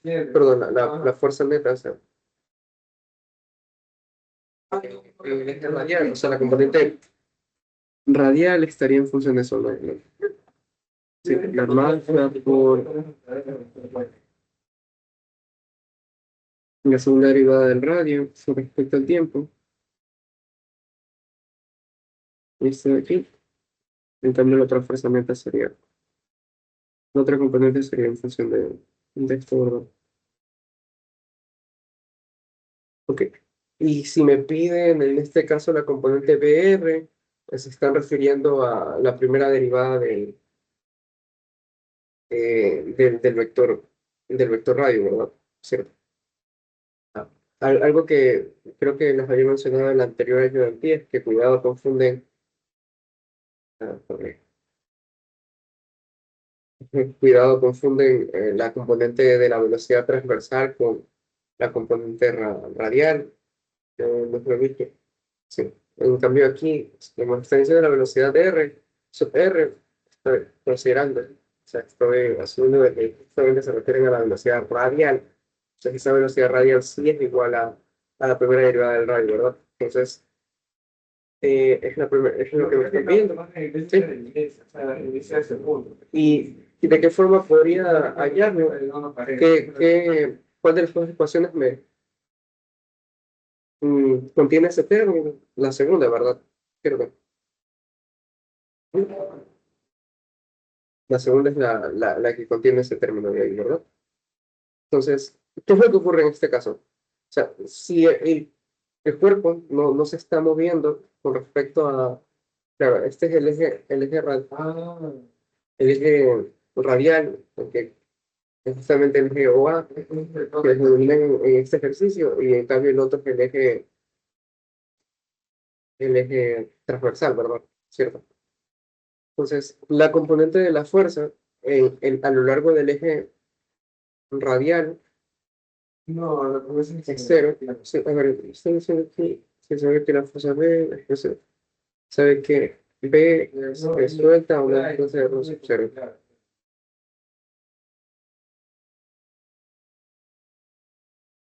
perdón, la fuerza neta, o sea, el eje radial, o sea, la componente radial estaría en función de eso, ¿no? Sí, la masa por la segunda derivada del radio con respecto al tiempo. Y este de aquí. En cambio, la otra fuerza neta sería, la otra componente sería en función de esto, ¿verdad? Ok. Y si me piden, en este caso, la componente BR, pues se están refiriendo a la primera derivada del vector radio, ¿verdad? ¿Cierto? Algo que creo que les había mencionado en la anterior ayudantía es que cuidado confunden, perdón, cuidado confunden la componente de la velocidad transversal con la componente radial, no lo dije. Sí. En cambio aquí, como está diciendo la velocidad de R, sub R, estoy considerando, o sea, estoy asumiendo de que justamente se refieren a la velocidad radial. O sea, que esa velocidad radial sí es igual a la primera derivada del radio, ¿verdad? Entonces, es lo que me están pidiendo. ¿Y de qué forma podría hallarlo? ¿Cuál de las dos ecuaciones contiene ese término? La segunda, ¿verdad? Creo que. La segunda es la que contiene ese término de ahí, ¿verdad? Entonces, ¿qué es lo que ocurre en este caso? O sea, si el cuerpo no se está moviendo con respecto a, claro, este es el eje radial, porque es justamente el eje OA, que se denomina en este ejercicio, y en cambio el otro es el eje transversal, ¿verdad? ¿Cierto? Entonces, la componente de la fuerza a lo largo del eje radial No, la promesa es cero. Sí, a ver, estoy diciendo aquí, se sabe que la fuerza B, sabe que B es suelta, una fuerza de Rho sub cero.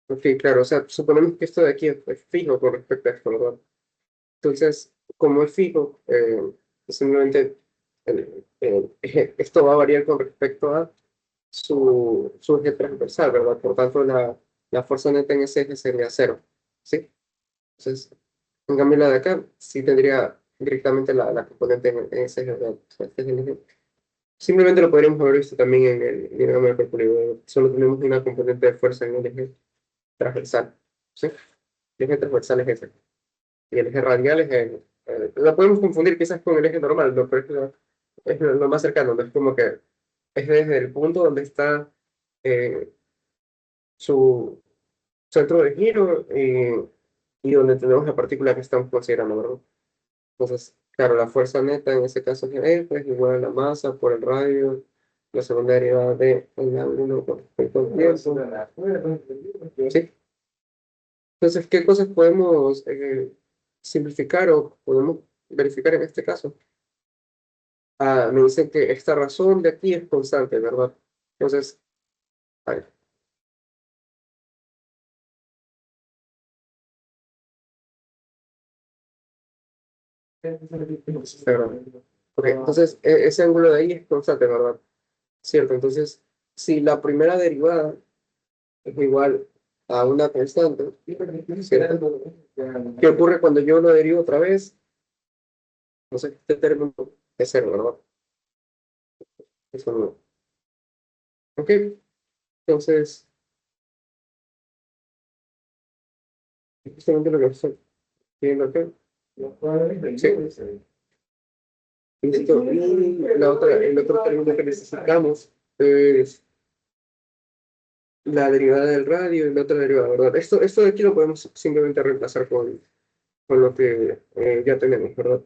Ok, claro, o sea, suponemos que esto de aquí es fijo con respecto a esto, ¿verdad? Entonces, como es fijo, simplemente esto va a variar con respecto a su eje transversal, ¿verdad? Por tanto, la fuerza neta en ese eje sería cero, ¿sí? Entonces, en cambio la de acá sí tendría directamente la componente en ese eje, ¿verdad? O sea, este es el eje. Simplemente lo podríamos haber visto también en el diagrama de cálculo. Solo tenemos una componente de fuerza en el eje transversal, ¿sí? El eje transversal es ese. Y el eje radial es la podemos confundir quizás con el eje normal, ¿no? Pero es lo más cercano, ¿no? Es como que es desde el punto donde está eh, su centro de giro y donde tenemos la partícula que estamos considerando, ¿verdad? Entonces, claro, la fuerza neta en ese caso es F, es igual a la masa por el radio, la segunda derivada de el ángulo con respecto al tiempo. ¿Sí? Entonces, ¿qué cosas podemos simplificar o podemos verificar en este caso? Me dicen que esta razón de aquí es constante, ¿verdad? Entonces, a ver, perdón. Ok, entonces ese ángulo de ahí es constante, ¿verdad? Cierto, entonces, si la primera derivada es igual a una constante, ¿cierto? ¿Qué ocurre cuando yo lo derivo otra vez? Entonces, este término es cero, ¿verdad? Eso no. Ok, entonces, justamente lo que estoy viendo acá. Sí. Listo. Y el otro término que necesitamos es la derivada del radio y la otra derivada, ¿verdad? Esto de aquí lo podemos simplemente reemplazar con lo que ya tenemos, ¿verdad?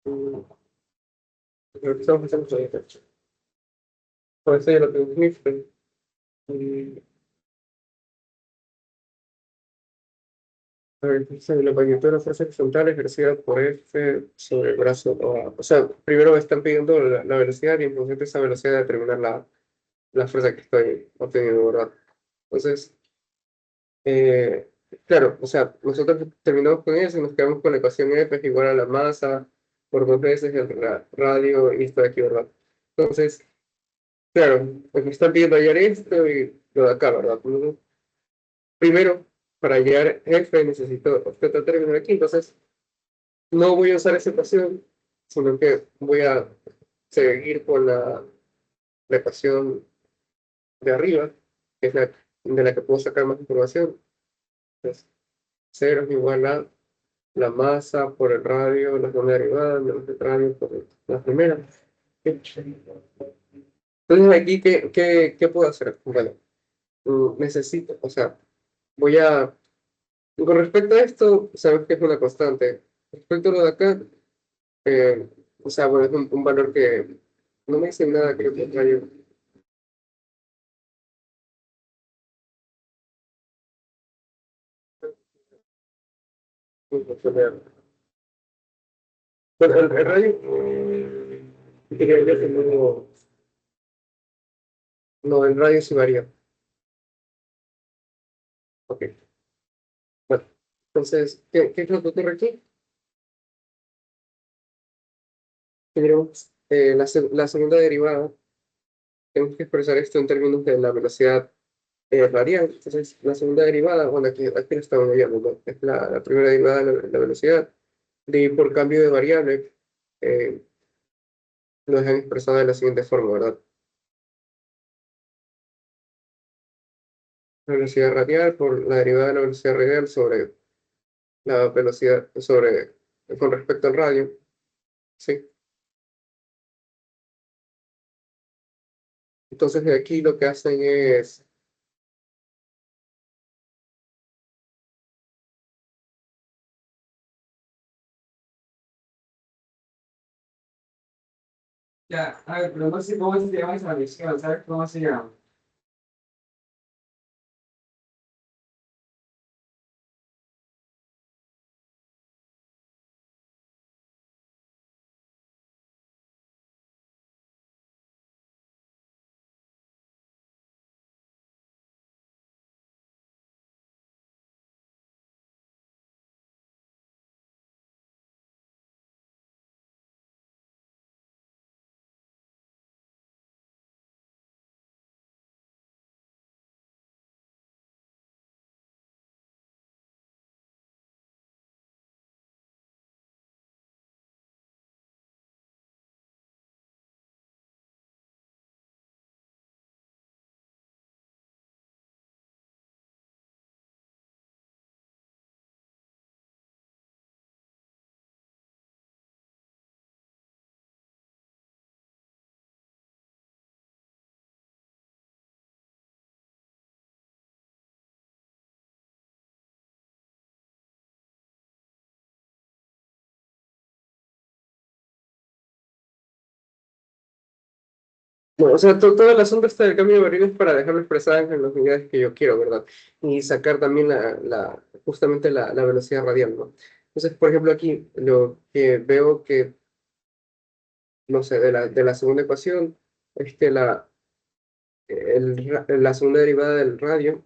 Mm, Estamos haciendo esto. Por eso ya lo tengo listo. Y, a ver, entonces, la magnitud de la fuerza horizontal ejercida por F sobre el brazo OA. O sea, primero me están pidiendo la velocidad y en función de esa velocidad determinar la fuerza que estoy obteniendo, ¿verdad? Entonces, Eh, claro, o sea, nosotros terminamos con eso y nos quedamos con la ecuación F es igual a la masa por dos veces el radio y esto de aquí, ¿verdad? Entonces, Claro, porque están pidiendo hallar esto y lo de acá, ¿verdad? Primero, para hallar f necesito objeto término aquí, entonces no voy a usar esa ecuación, sino que voy a seguir con la ecuación de arriba, que es la de la que puedo sacar más información. Entonces, 0 es igual a la masa por el radio, la segunda derivada, menos el radio por la primera. Entonces, aquí, ¿qué puedo hacer? Bueno, necesito, o sea, voy a, con respecto a esto, sabes que es una constante. Respecto a lo de acá, o sea, bueno, es un valor que no me dice nada, creo que es radio. Bueno, el radio, diría yo que no, el radio sí varía. Ok, bueno, entonces, ¿qué es lo que ocurre aquí? Tenemos la segunda derivada, tenemos que expresar esto en términos de la velocidad radial. Entonces, la segunda derivada, bueno, aquí lo estamos viendo, ¿no? Es la primera derivada de la velocidad, de por cambio de variable, eh, lo dejan expresado de la siguiente forma, ¿verdad? La velocidad radial por la derivada de la velocidad radial sobre la velocidad, con respecto al radio, ¿sí? Entonces, de aquí lo que hacen es, Ya, a ver, pero no sé cómo se llama esa misión, ¿sabes cómo se llama? bueno, o sea, todo el asunto está del cambio de variables para dejarlo expresado en las unidades que yo quiero, ¿verdad? Y sacar también justamente la velocidad radial, ¿no? Entonces, por ejemplo, aquí lo que veo que, no sé, de la segunda ecuación, es que la segunda derivada del radio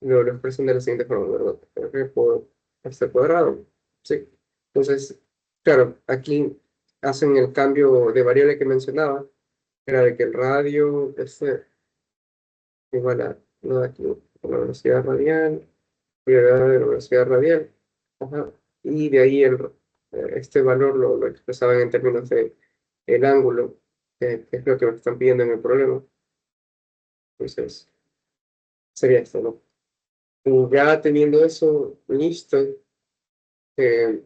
lo expresan de la siguiente forma, ¿verdad? R por este cuadrado, ¿sí? Entonces, claro, aquí hacen el cambio de variable que mencionaba, era de que el radio, igual a lo de aquí, la velocidad radial, prioridad de la velocidad radial, ajá, y de ahí este valor lo expresaban en términos de el ángulo, que es lo que me están pidiendo en el problema. Entonces, sería esto, ¿no? Y ya teniendo eso listo, eh,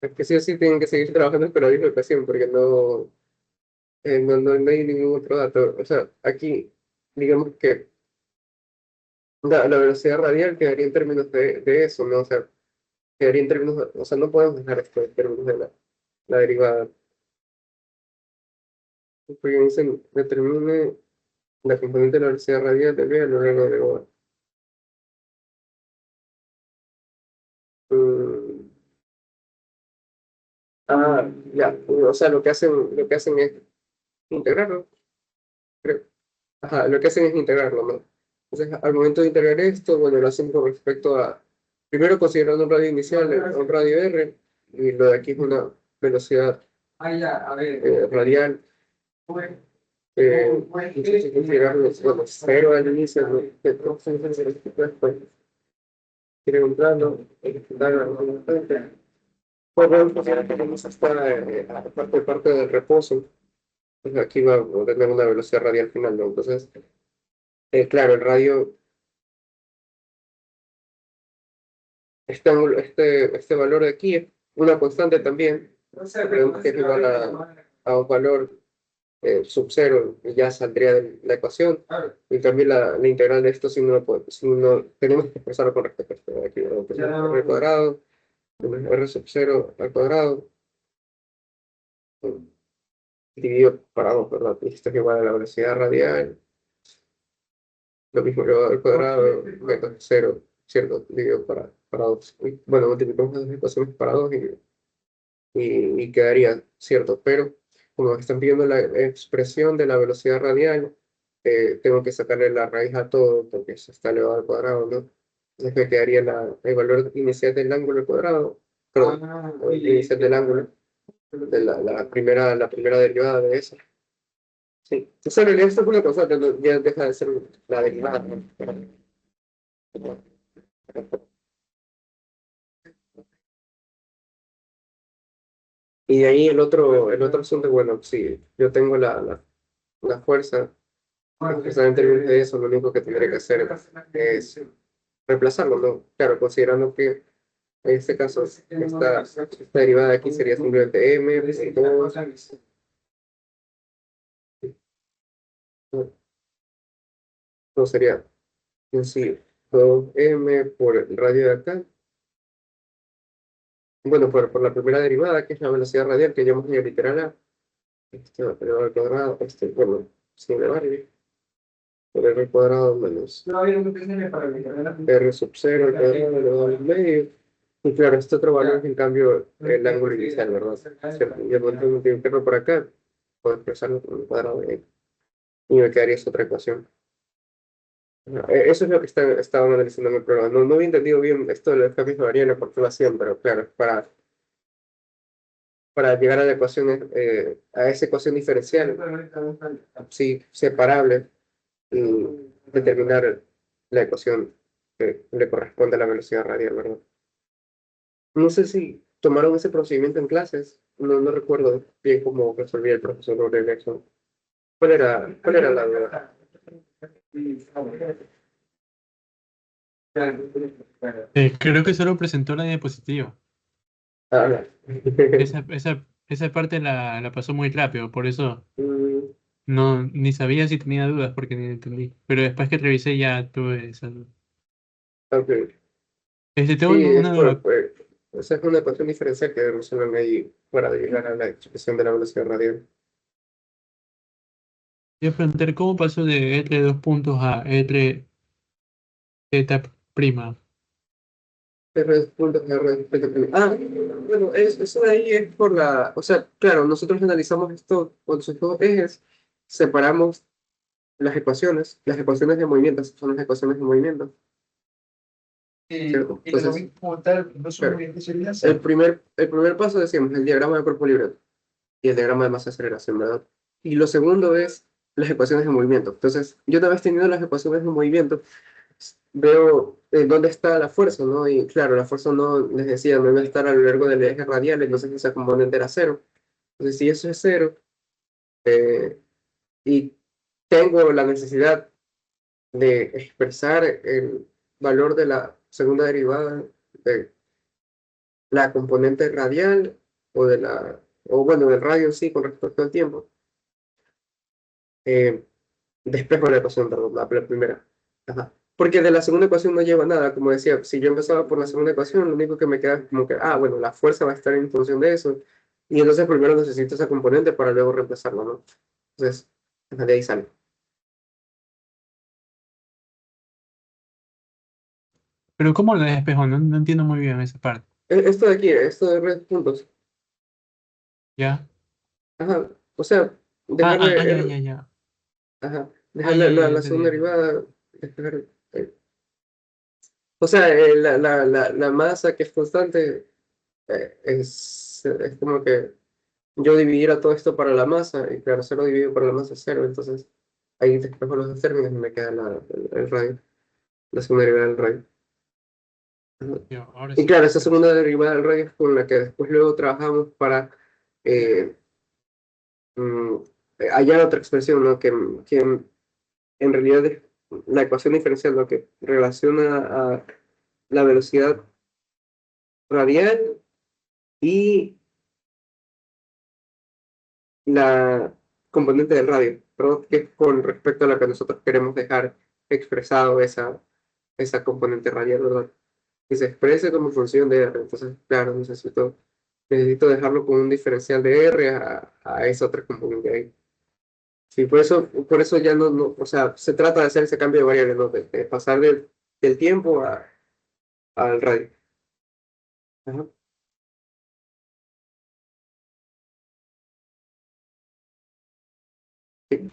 es que sí o sí tienen que seguir trabajando con la misma ecuación, porque no hay ningún otro dato. O sea, aquí, digamos que la velocidad radial quedaría en términos de eso, ¿no? O sea, quedaría en términos, o sea, no podemos dejar esto en términos de la derivada. Porque dicen, determine la componente de la velocidad radial de B a lo largo de O. Mm, ya, o sea, lo que hacen es integrarlo, creo. Ajá, lo que hacen es integrarlo, ¿no? Entonces, al momento de integrar esto, bueno, lo hacen con respecto a, primero considerando un radio inicial, un radio R, y lo de aquí es una velocidad Ya, a ver. radial. Pues, Entonces, considerarlo, bueno, cero al inicio, ¿no? Después, quiere un plano, pues bueno, considerar que tenemos hasta parte del reposo, pues aquí va a tener una velocidad radial final, ¿no? Entonces, claro, el radio, este valor de aquí es una constante también, no sé, creemos que es igual a un valor sub cero, y ya saldría de la ecuación. claro, Y también la integral de esto, si no tenemos que expresarlo con respecto a esto de aquí, ¿no? Entonces, r cuadrado, menos r sub cero al cuadrado, dividido para 2, ¿verdad? Y esto es igual a la velocidad radial, lo mismo elevado al cuadrado, menos cero, ¿cierto? Dividido para 2. Bueno, multiplicamos las ecuaciones para 2 y quedaría, ¿cierto? Pero como están pidiendo la expresión de la velocidad radial, tengo que sacarle la raíz a todo porque eso está elevado al cuadrado, ¿no? Entonces me quedaría el valor inicial del ángulo al cuadrado, perdón, el inicial del ángulo, de la primera derivada de eso. Sí, entonces en realidad esto es una constante, ya deja de ser la derivada, ¿no? Y de ahí el otro asunto, bueno, sí, yo tengo la fuerza. Precisamente en términos de eso, lo único que tendría que hacer es reemplazarlo, ¿no? Claro, considerando que en este caso esta derivada de aquí sería simplemente m por 2, no sería en sí 2m por el radio de acá. Bueno, por la primera derivada, que es la velocidad radial que llamamos literal a, elevado al cuadrado, bueno, sin elevar, por r cuadrado menos no había un PCN para evitar r sub 0 al cuadrado elevado al medio. Y claro, este otro valor es en cambio el ángulo inicial, ¿verdad? ¿Cierto? Y al momento de multiplicarlo por acá, puedo expresarlo como un cuadrado de x. Y me quedaría esa otra ecuación. Eso es lo que estaban analizando en el programa. No había entendido bien esto de los cambios de variable por qué lo hacían, pero claro, es para llegar a la ecuación, a esa ecuación diferencial, sí, separable, y determinar la ecuación que le corresponde a la velocidad radial, ¿verdad? No sé si tomaron ese procedimiento en clases, no recuerdo bien cómo resolvía el profesor Gabriel Jackson. ¿Cuál era la duda? Creo que solo presentó la diapositiva. Ah, no. Esa parte la pasó muy rápido, por eso Mm, no, ni sabía si tenía dudas porque ni entendí. Pero después que revisé ya tuve esa duda. ok. Tengo Sí, una duda. esa es una ecuación diferencial que resuelven ahí para llegar a la expresión de la velocidad radial. Voy a preguntar cómo pasó de R dos puntos a R eta prima. Bueno, eso de ahí es o sea, claro, nosotros analizamos esto con sus dos ejes, separamos las ecuaciones de movimiento, esas son las ecuaciones de movimiento, ¿cierto? Y lo Entonces, mismo como tal, no son claro, muy especializadas. el primer paso decíamos el diagrama de cuerpo libre y el diagrama de masa de aceleración, ¿verdad? Y lo segundo es las ecuaciones de movimiento. Entonces, yo una vez teniendo las ecuaciones de movimiento, veo dónde está la fuerza, ¿no? Y claro, la fuerza no, les decía, no iba a estar a lo largo del eje radial, entonces esa componente era cero. Entonces, si eso es cero, y tengo la necesidad de expresar el valor de la segunda derivada de la componente radial o bueno, del radio en sí con respecto al tiempo, eh, despejo la ecuación, perdón, la primera. Ajá. Porque de la segunda ecuación no lleva nada, como decía, si yo empezaba por la segunda ecuación, lo único que me queda es como que, bueno, la fuerza va a estar en función de eso, y entonces primero necesito esa componente para luego reemplazarlo, ¿no? Entonces, ajá, de ahí sale. Pero ¿cómo lo despejo? No entiendo muy bien esa parte. Esto de aquí, esto de red puntos, ¿Ya? ajá, o sea, Ya, dejarle, ya, ya. ajá, Dejar ya, ya, la ya segunda entendí. derivada. Dejar, o sea, la masa que es constante es como que yo dividiera todo esto para la masa, y claro, 0 dividido por la masa es 0, entonces ahí despejo los dos términos y me queda el radio, la segunda derivada del radio. Ajá. Ya, ahora Y sí, claro, esa ahora sí. segunda derivada del radio es con la que después luego trabajamos para eh, mm, hallar otra expresión, ¿no? Que en realidad es la ecuación diferencial, lo que relaciona a la velocidad radial y la componente del radio, perdón, que es con respecto a la que nosotros queremos dejar expresado esa componente radial, ¿verdad? Que se exprese como función de R. Entonces, claro, necesito dejarlo con un diferencial de R a esa otra componente ahí. Sí, por eso ya o sea, se trata de hacer ese cambio de variable, ¿no? De pasar del tiempo al radio. Ajá. Sí.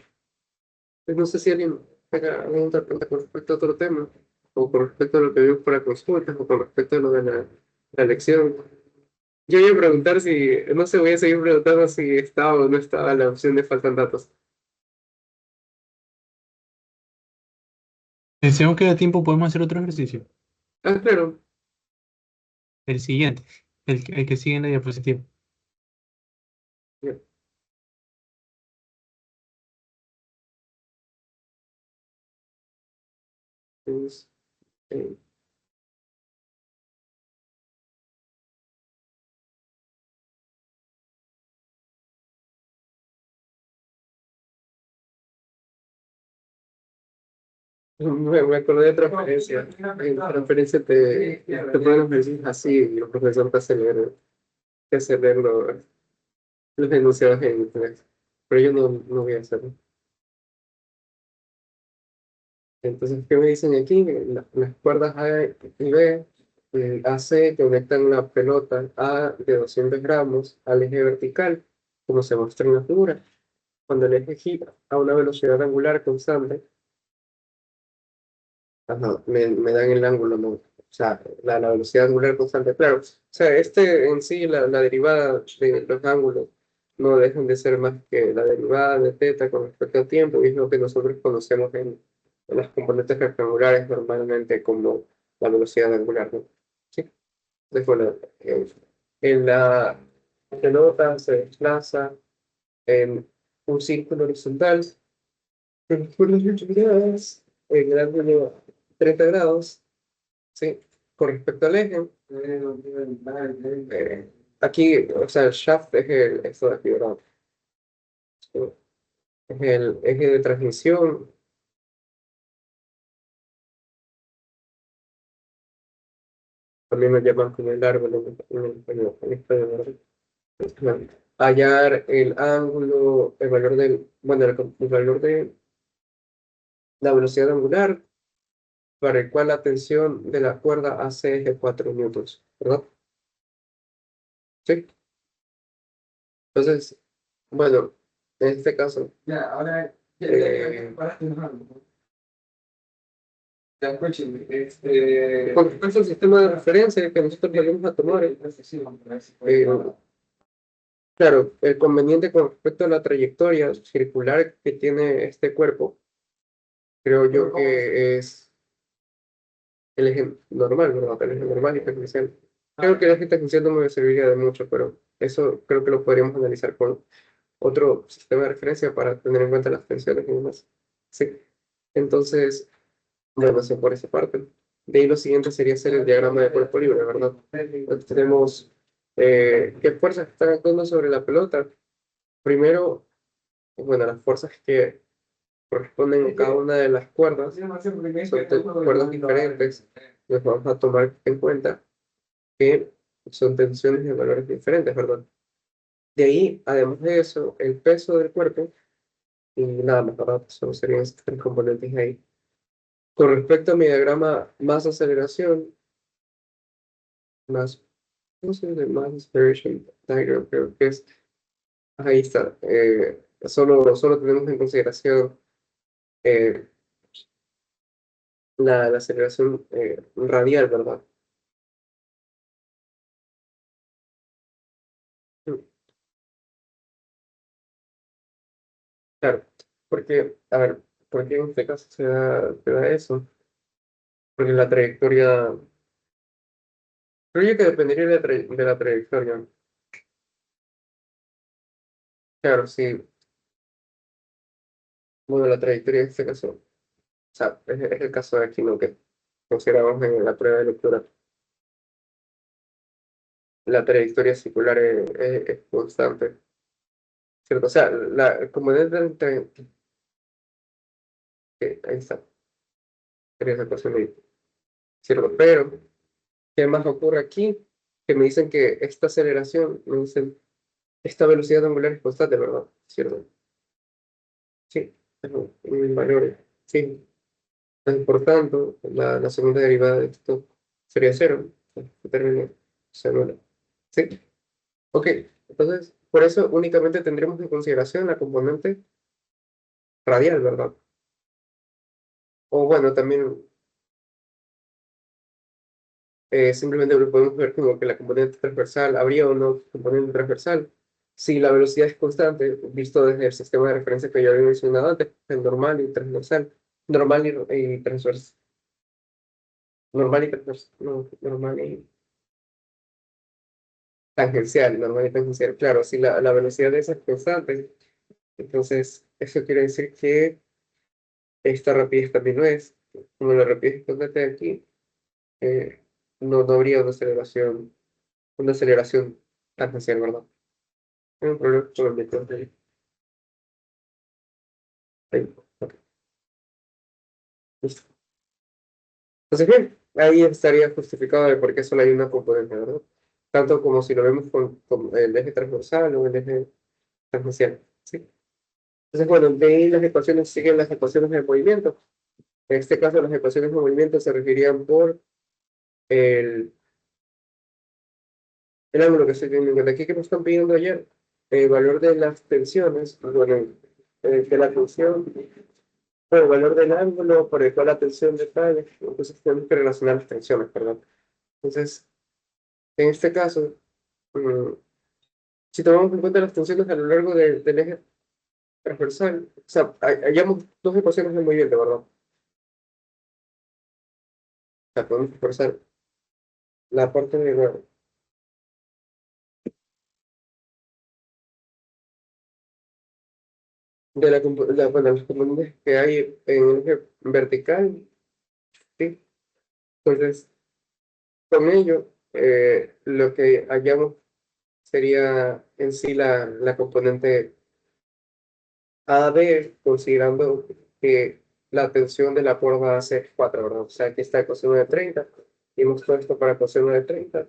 Pues no sé si alguien tenga alguna otra pregunta con respecto a otro tema, o con respecto a lo que vimos para consultas, o con respecto a lo de la elección. Yo iba a preguntar si, no sé, voy a seguir preguntando si estaba o no estaba la opción de faltan datos. Si aún queda tiempo, podemos hacer otro ejercicio. Ah, claro. El siguiente, el que sigue en la diapositiva. Ya, pues, eh, me acordé de transferencia. En transferencia te ponen los ejercicios así y el profesor te hace leer los enunciados en inglés. Pero yo no voy a hacerlo. Entonces, ¿qué me dicen aquí? Las cuerdas A y B, AC conectan una pelota A de 200 gramos al eje vertical, como se muestra en la figura. Cuando el eje gira a una velocidad angular constante, ajá, me dan el ángulo, ¿no? O sea, la velocidad angular constante, claro. O sea, en sí, la derivada de los ángulos no dejan de ser más que la derivada de θ con respecto al tiempo, y es lo que nosotros conocemos en las componentes rectangulares normalmente como la velocidad angular, ¿no? Sí. Entonces, bueno, en la pelota se desplaza en un círculo horizontal, por las 8 miradas, en el ángulo 30 grados, ¿sí? Con respecto al eje, aquí, o sea, el shaft es esto de aquí, ¿verdad? Es el eje de transmisión, también lo llaman como el árbol en español, ¿verdad? Hallar el ángulo, el valor bueno, el valor de la velocidad angular para el cual la tensión de la cuerda hace es de 4 newtons, ¿verdad? Sí. Entonces, bueno, en este caso, Ya, ahora, eh, para ya, escúcheme, con respecto al sistema de referencia que nosotros vamos a tomar, claro, el conveniente con respecto a la trayectoria circular que tiene este cuerpo, creo yo que es el eje normal, ¿verdad? El eje normal y tangencial. Creo que el eje tangencial no me serviría de mucho, pero eso creo que lo podríamos analizar con otro sistema de referencia para tener en cuenta las tensiones y demás. Sí. Entonces, bueno, eso por esa parte. De ahí lo siguiente sería hacer el diagrama de cuerpo libre, ¿verdad? Entonces tenemos qué fuerzas están actuando sobre la pelota. Primero, bueno, las fuerzas que corresponden a cada una de las cuerdas son cuerdas diferentes. Nos vamos a tomar en cuenta que son tensiones de valores diferentes, ¿verdad? De ahí, además de eso, el peso del cuerpo y nada más, ¿verdad? Solo serían estos tres componentes ahí. Con respecto a mi diagrama más aceleración, más, ¿cómo se llama? Más acceleration diagram, creo que es, ahí está. Solo tenemos en consideración eh, la aceleración radial, ¿verdad? Claro, porque, a ver, ¿por qué en este caso se da eso? Porque la trayectoria, creo yo que dependería de la trayectoria. Claro, sí, bueno, la trayectoria en este caso, o sea, es el caso de aquí, ¿no? Que consideramos en la prueba de lectura. La trayectoria circular es constante, ¿cierto? O sea, como desde ahí está, sería esa ecuación ahí, ¿cierto? Pero, ¿qué más ocurre aquí? Que me dicen que esta aceleración, me dicen, esta velocidad angular es constante, ¿verdad? ¿Cierto? Sí, en valores, sí. Entonces, por tanto, la segunda derivada de esto sería cero. Este término se anula. ¿Sí? Ok, entonces, por eso únicamente tendremos en consideración la componente radial, ¿verdad? O bueno, también simplemente lo podemos ver como que la componente transversal, habría o no componente transversal. Si la velocidad es constante, visto desde el sistema de referencia que yo había mencionado antes, el normal y transversal, normal y transversal, normal y transversal, no, normal y tangencial, normal y tangencial. Claro, si la velocidad de esa es constante, entonces eso quiere decir que esta rapidez también lo es. Como la rapidez es constante de aquí, eh, no habría una aceleración tangencial, ¿verdad? Hay un problema con el vector de ahí. Ok, listo. Entonces, bien, ahí estaría justificado de por qué solo hay una componente, ¿verdad? Tanto como si lo vemos con el eje transversal o el eje tangencial, ¿sí? Entonces, bueno, de ahí las ecuaciones siguen las ecuaciones de movimiento. En este caso, las ecuaciones de movimiento se regirían por el, el ángulo que estoy teniendo. De aquí que nos están pidiendo ayer, el valor de las tensiones, bueno, de la tensión, bueno, el valor del ángulo por el cual la tensión decae. Entonces tenemos que relacionar las tensiones, perdón. Entonces, en este caso, mm, si tomamos en cuenta las tensiones a lo largo del eje transversal, o sea, hallamos dos ecuaciones de movimiento, ¿verdad? O sea, podemos expresar la parte bueno, las componentes que hay en el eje vertical, ¿sí? Entonces, con ello, lo que hallamos sería en sí la componente AB, considerando que la tensión de la curva va a ser 4, ¿verdad? O sea, aquí está coseno de 30, y hemos puesto esto para coseno de 30.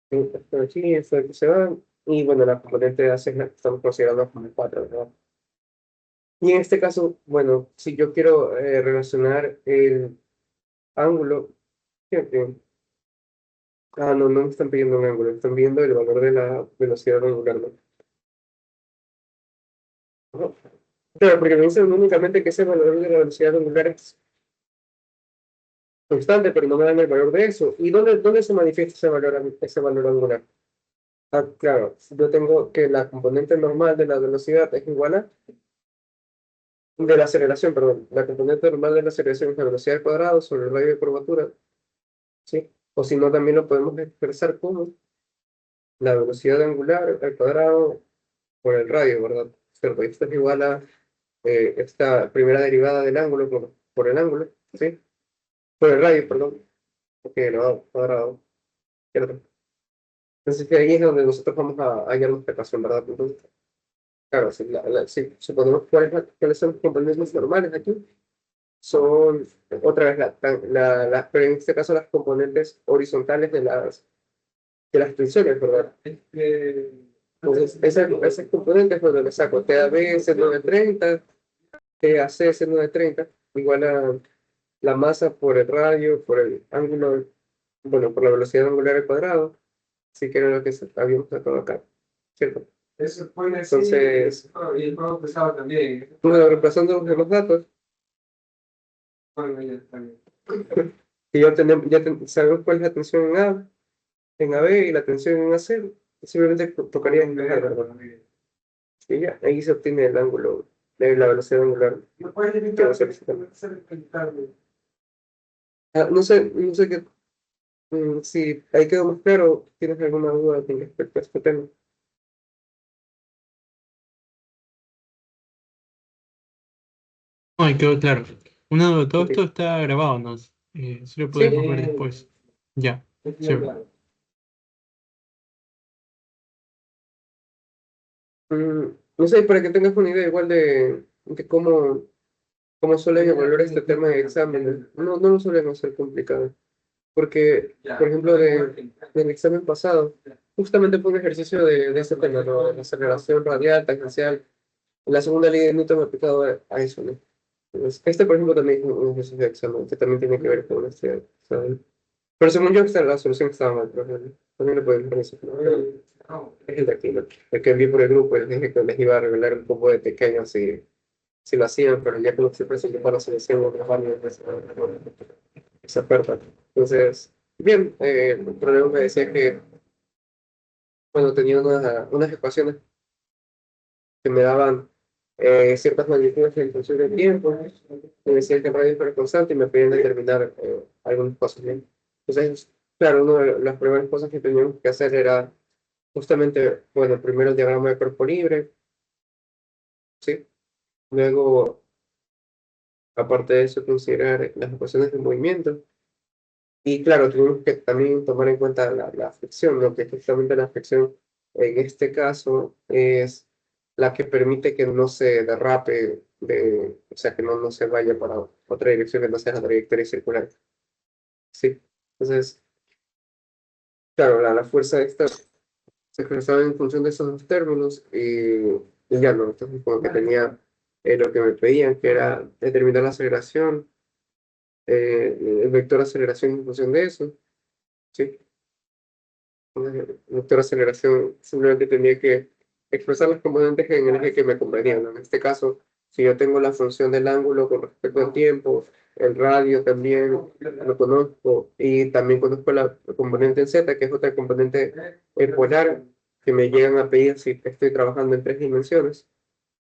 Esto de aquí, esto de aquí se va, y bueno, la componente de AC es la que estamos considerando como 4, ¿verdad? Y en este caso, bueno, si yo quiero relacionar el ángulo, fíjate, no me están pidiendo un ángulo, están viendo el valor de la velocidad angular, ¿no? Ajá. Claro, porque me dicen únicamente que ese valor de la velocidad angular es constante, pero no me dan el valor de eso. ¿Y dónde se manifiesta ese valor angular? Ah, claro, yo tengo que la componente normal de la velocidad es igual a, de la aceleración, perdón, la componente normal de la aceleración es la velocidad al cuadrado sobre el radio de curvatura, ¿sí? O si no, también lo podemos expresar como la velocidad angular al cuadrado por el radio, ¿verdad? Cierto, esto es igual a esta primera derivada del ángulo por el ángulo, ¿sí? Por el radio, perdón, porque elevado al cuadrado, ¿cierto? Entonces, que ahí es donde nosotros vamos a hallar nuestra ecuación, ¿verdad? Entonces, claro, si suponemos cuáles son los componentes normales aquí, son otra vez pero en este caso las componentes horizontales de las tensiones, ¿verdad? Entonces, esas componentes, cuando le saco TAB C930, TAC C930, igual a la masa por el radio, por el ángulo, bueno, por la velocidad angular al cuadrado, así que era lo que habíamos sacado acá, ¿cierto? Eso pone así. Entonces, Y el juego pesado también. bueno, repasando los datos, Bueno, ya también. que sabemos cuál es la tensión en AB y la tensión en AC, simplemente tocaría encajar, ¿verdad? Y ya, ahí se obtiene el ángulo, la velocidad angular No puedes que limitar, va a solicitar. limitar. No sé qué, si ahí quedó más claro, ¿tienes alguna duda con respecto a este tema? Ay, quedó claro. Todo Ok. esto está grabado, ¿no? Sí lo Sí, podemos ver después. Ya, chévere. no sé, para que tengas una idea igual de cómo suelen evaluar este tema de exámenes. No lo suelen hacer complicado. Porque, por ejemplo, del examen pasado, justamente fue un ejercicio de ese tema, ¿no? De la aceleración radial, tangencial. La segunda ley de Newton aplicado a eso, ¿no? Entonces, este, por ejemplo, también es un ejercicio de examen que también tiene que ver con este examen. Pero según yo, la solución estaba mal, pero también le pueden revisar, ¿no? Es el de aquí, ¿no? El que envié por el grupo, les dije que les iba a revelar un poco de pequeño si lo hacían, pero ya como se presentó para la selección, otros varios esa oferta. Entonces, bien, el problema me decía que, bueno, tenía unas ecuaciones que me daban ciertas magnitudes en función del tiempo, me decían que el radio era constante y me pedían determinar algunas cosas, ¿bien? Entonces, claro, una de las primeras cosas que teníamos que hacer era justamente, bueno, primero el diagrama de cuerpo libre, ¿sí? Luego, aparte de eso, considerar las ecuaciones de movimiento. Y claro, tenemos que también tomar en cuenta la fricción, lo que justamente la fricción en este caso es la que permite que no se derrape, o sea, que no se vaya para otra dirección que no sea la trayectoria circular. Sí. Entonces, claro, la fuerza esta se expresaba en función de esos dos términos y ya no, entonces como que tenía lo que me pedían, que era determinar la aceleración, el vector de aceleración en función de eso. ¿Sí? Vector aceleración simplemente tenía que expresar las componentes en el eje que me convenían, ¿no? En este caso, si yo tengo la función del ángulo con respecto al tiempo, el radio también lo conozco y también conozco la componente en z, que es otra componente polar que me llegan a pedir si estoy trabajando en tres dimensiones.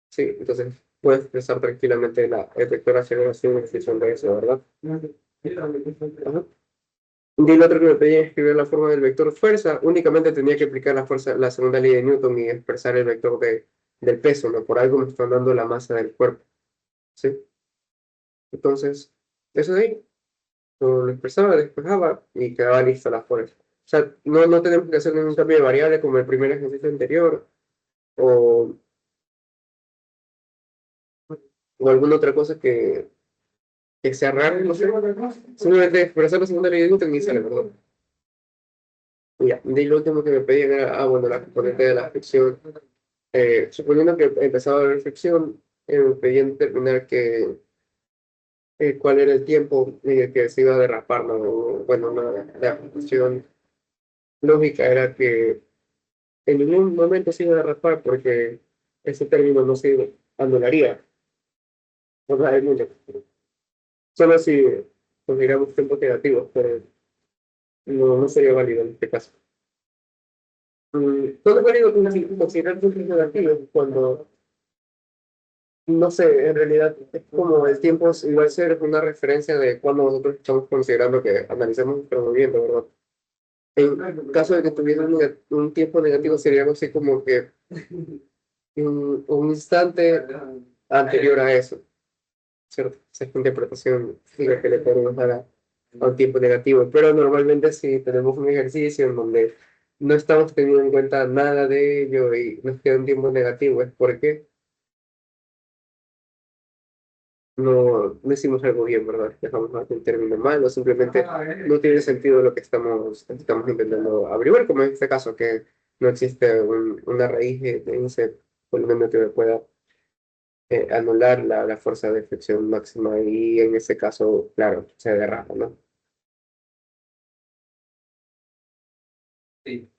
Sí, entonces puedo expresar tranquilamente el vector aceleración en función de eso, ¿verdad? Ajá. Y el otro que me pedía escribir la forma del vector fuerza, únicamente tenía que aplicar la fuerza, la segunda ley de Newton y expresar el vector del peso, ¿no? Por algo me están dando la masa del cuerpo, ¿sí? Entonces, eso de ahí, lo expresaba, despejaba y quedaba lista la fuerza. O sea, no tenemos que hacer ningún cambio de variable como el primer ejercicio anterior o, o alguna otra cosa que sea rara, no sé. Simplemente expresar la segunda ley de Newton y sale, ¿verdad? Y ya, de ahí lo último que me pedían era, bueno, la componente de la fricción. Suponiendo que empezaba a haber fricción, me pedían determinar cuál era el tiempo en el que se iba a derrapar, ¿no? Bueno, la función lógica era que en ningún momento se iba a derrapar porque ese término no se anularía. O sea, solo si consideramos tiempos negativos, pero no sería válido en este caso. No es válido considerar tiempos negativos cuando no sé, en realidad es como el tiempo es igual ser una referencia de cuando nosotros estamos considerando que analizamos nuestro movimiento, ¿verdad? En caso de que tuviera un tiempo negativo sería algo así como que un instante anterior a eso, ¿cierto? Esa es la interpretación que le podemos dar a un tiempo negativo, pero normalmente si tenemos un ejercicio en donde no estamos teniendo en cuenta nada de ello y nos queda un tiempo negativo, es porque no hicimos algo bien, ¿verdad? Dejamos algún término mal o simplemente no tiene sentido lo que estamos intentando averiguar, como en este caso, que no existe una raíz de ese polinomio que me pueda anular la fuerza de fricción máxima y en ese caso, claro, se derrama, ¿no? Sí.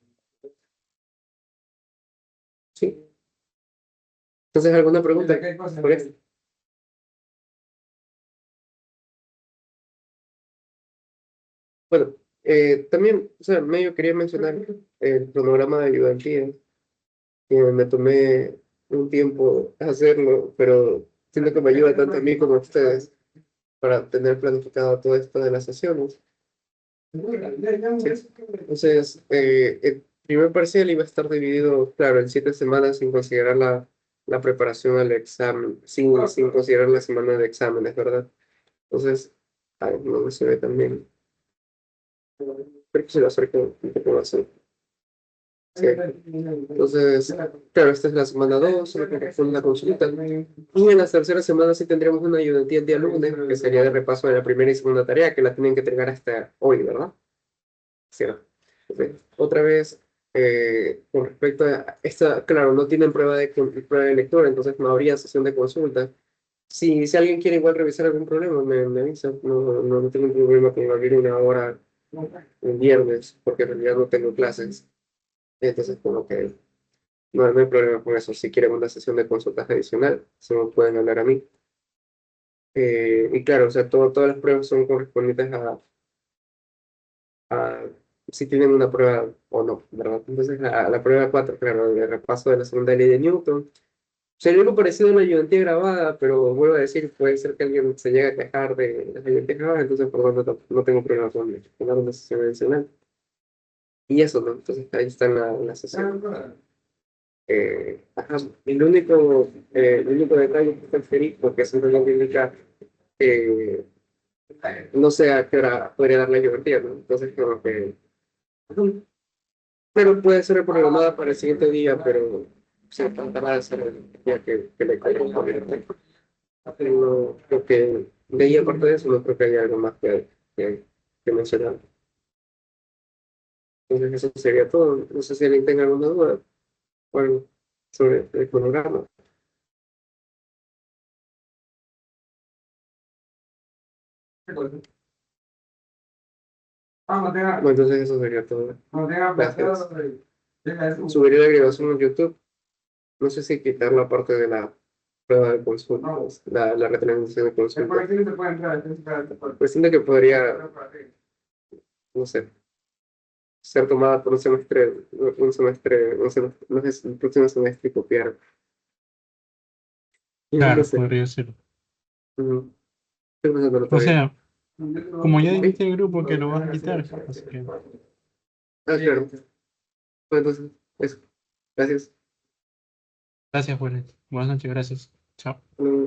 Sí, Entonces, ¿alguna pregunta ¿Qué cosa? por esto? Bueno, también, o sea, medio quería mencionar el cronograma de ayudantías, que me tomé un tiempo hacerlo, pero siento que me ayuda tanto a mí como a ustedes para tener planificado todo esto de las sesiones. Entonces, el primer parcial iba a estar dividido, claro, en 7 semanas sin considerar la preparación al examen, sin considerar la semana de exámenes, ¿verdad? Entonces, ay, no me se ve también. Creo que se lo acerco un poco más. Sí. Entonces, claro, esta es la semana 2, solo que fue una consulta. Y en las terceras semanas sí tendremos una ayudantía el día lunes, que sería de repaso de la primera y segunda tarea, que la tienen que entregar hasta hoy, ¿verdad? Cierto. Ok. Otra vez, con respecto a esta, claro, no tienen prueba de lectura, entonces no habría sesión de consulta. Si alguien quiere igual revisar algún problema, me avisa. No tengo ningún problema con abrir una hora un viernes, porque en realidad no tengo clases. Entonces, como que no hay problema con eso. Si quieren una sesión de consultas adicional, se me pueden hablar a mí. Y claro, o sea, todas las pruebas son correspondientes a si tienen una prueba o no, ¿verdad? Entonces, la prueba 4 claro, el repaso de la segunda ley de Newton. Sería algo parecido a una ayudantía grabada, pero vuelvo a decir, puede ser que alguien se llegue a quejar de las ayudantías grabadas, entonces por lo tanto no tengo problema con tomar una sesión adicional. Y eso, ¿no? Entonces ahí está la sesión. Ajá, el único detalle que transferí, porque eso no indica, eh, no sé a qué hora podría dar la ayudantía, ¿no? Entonces como que, ujú, pero puede ser programada para el siguiente día, pero se tratará de hacer el día que le corresponde. No creo que, de ahí aparte de eso, no creo que haya algo más que mencionar. Entonces eso sería todo. No sé si alguien tenga alguna duda o algo sobre el cronograma. Bueno, entonces eso sería todo. Gracias. Subiré la grabación en YouTube. No sé si quitar la parte de la prueba de consulta, la retransmisión de consulta. Pues siento que podría, no sé, ser tomada por no sé, el próximo semestre y copiar. No Claro, sé. podría ser. Ujú. Estoy pensándolo O todavía. sea, como ya dijiste en el grupo que lo vas a quitar, ¿Sí? así que Ah, claro. Bueno, entonces, eso. Gracias. gracias, buenas noches, gracias. Chao. Mm.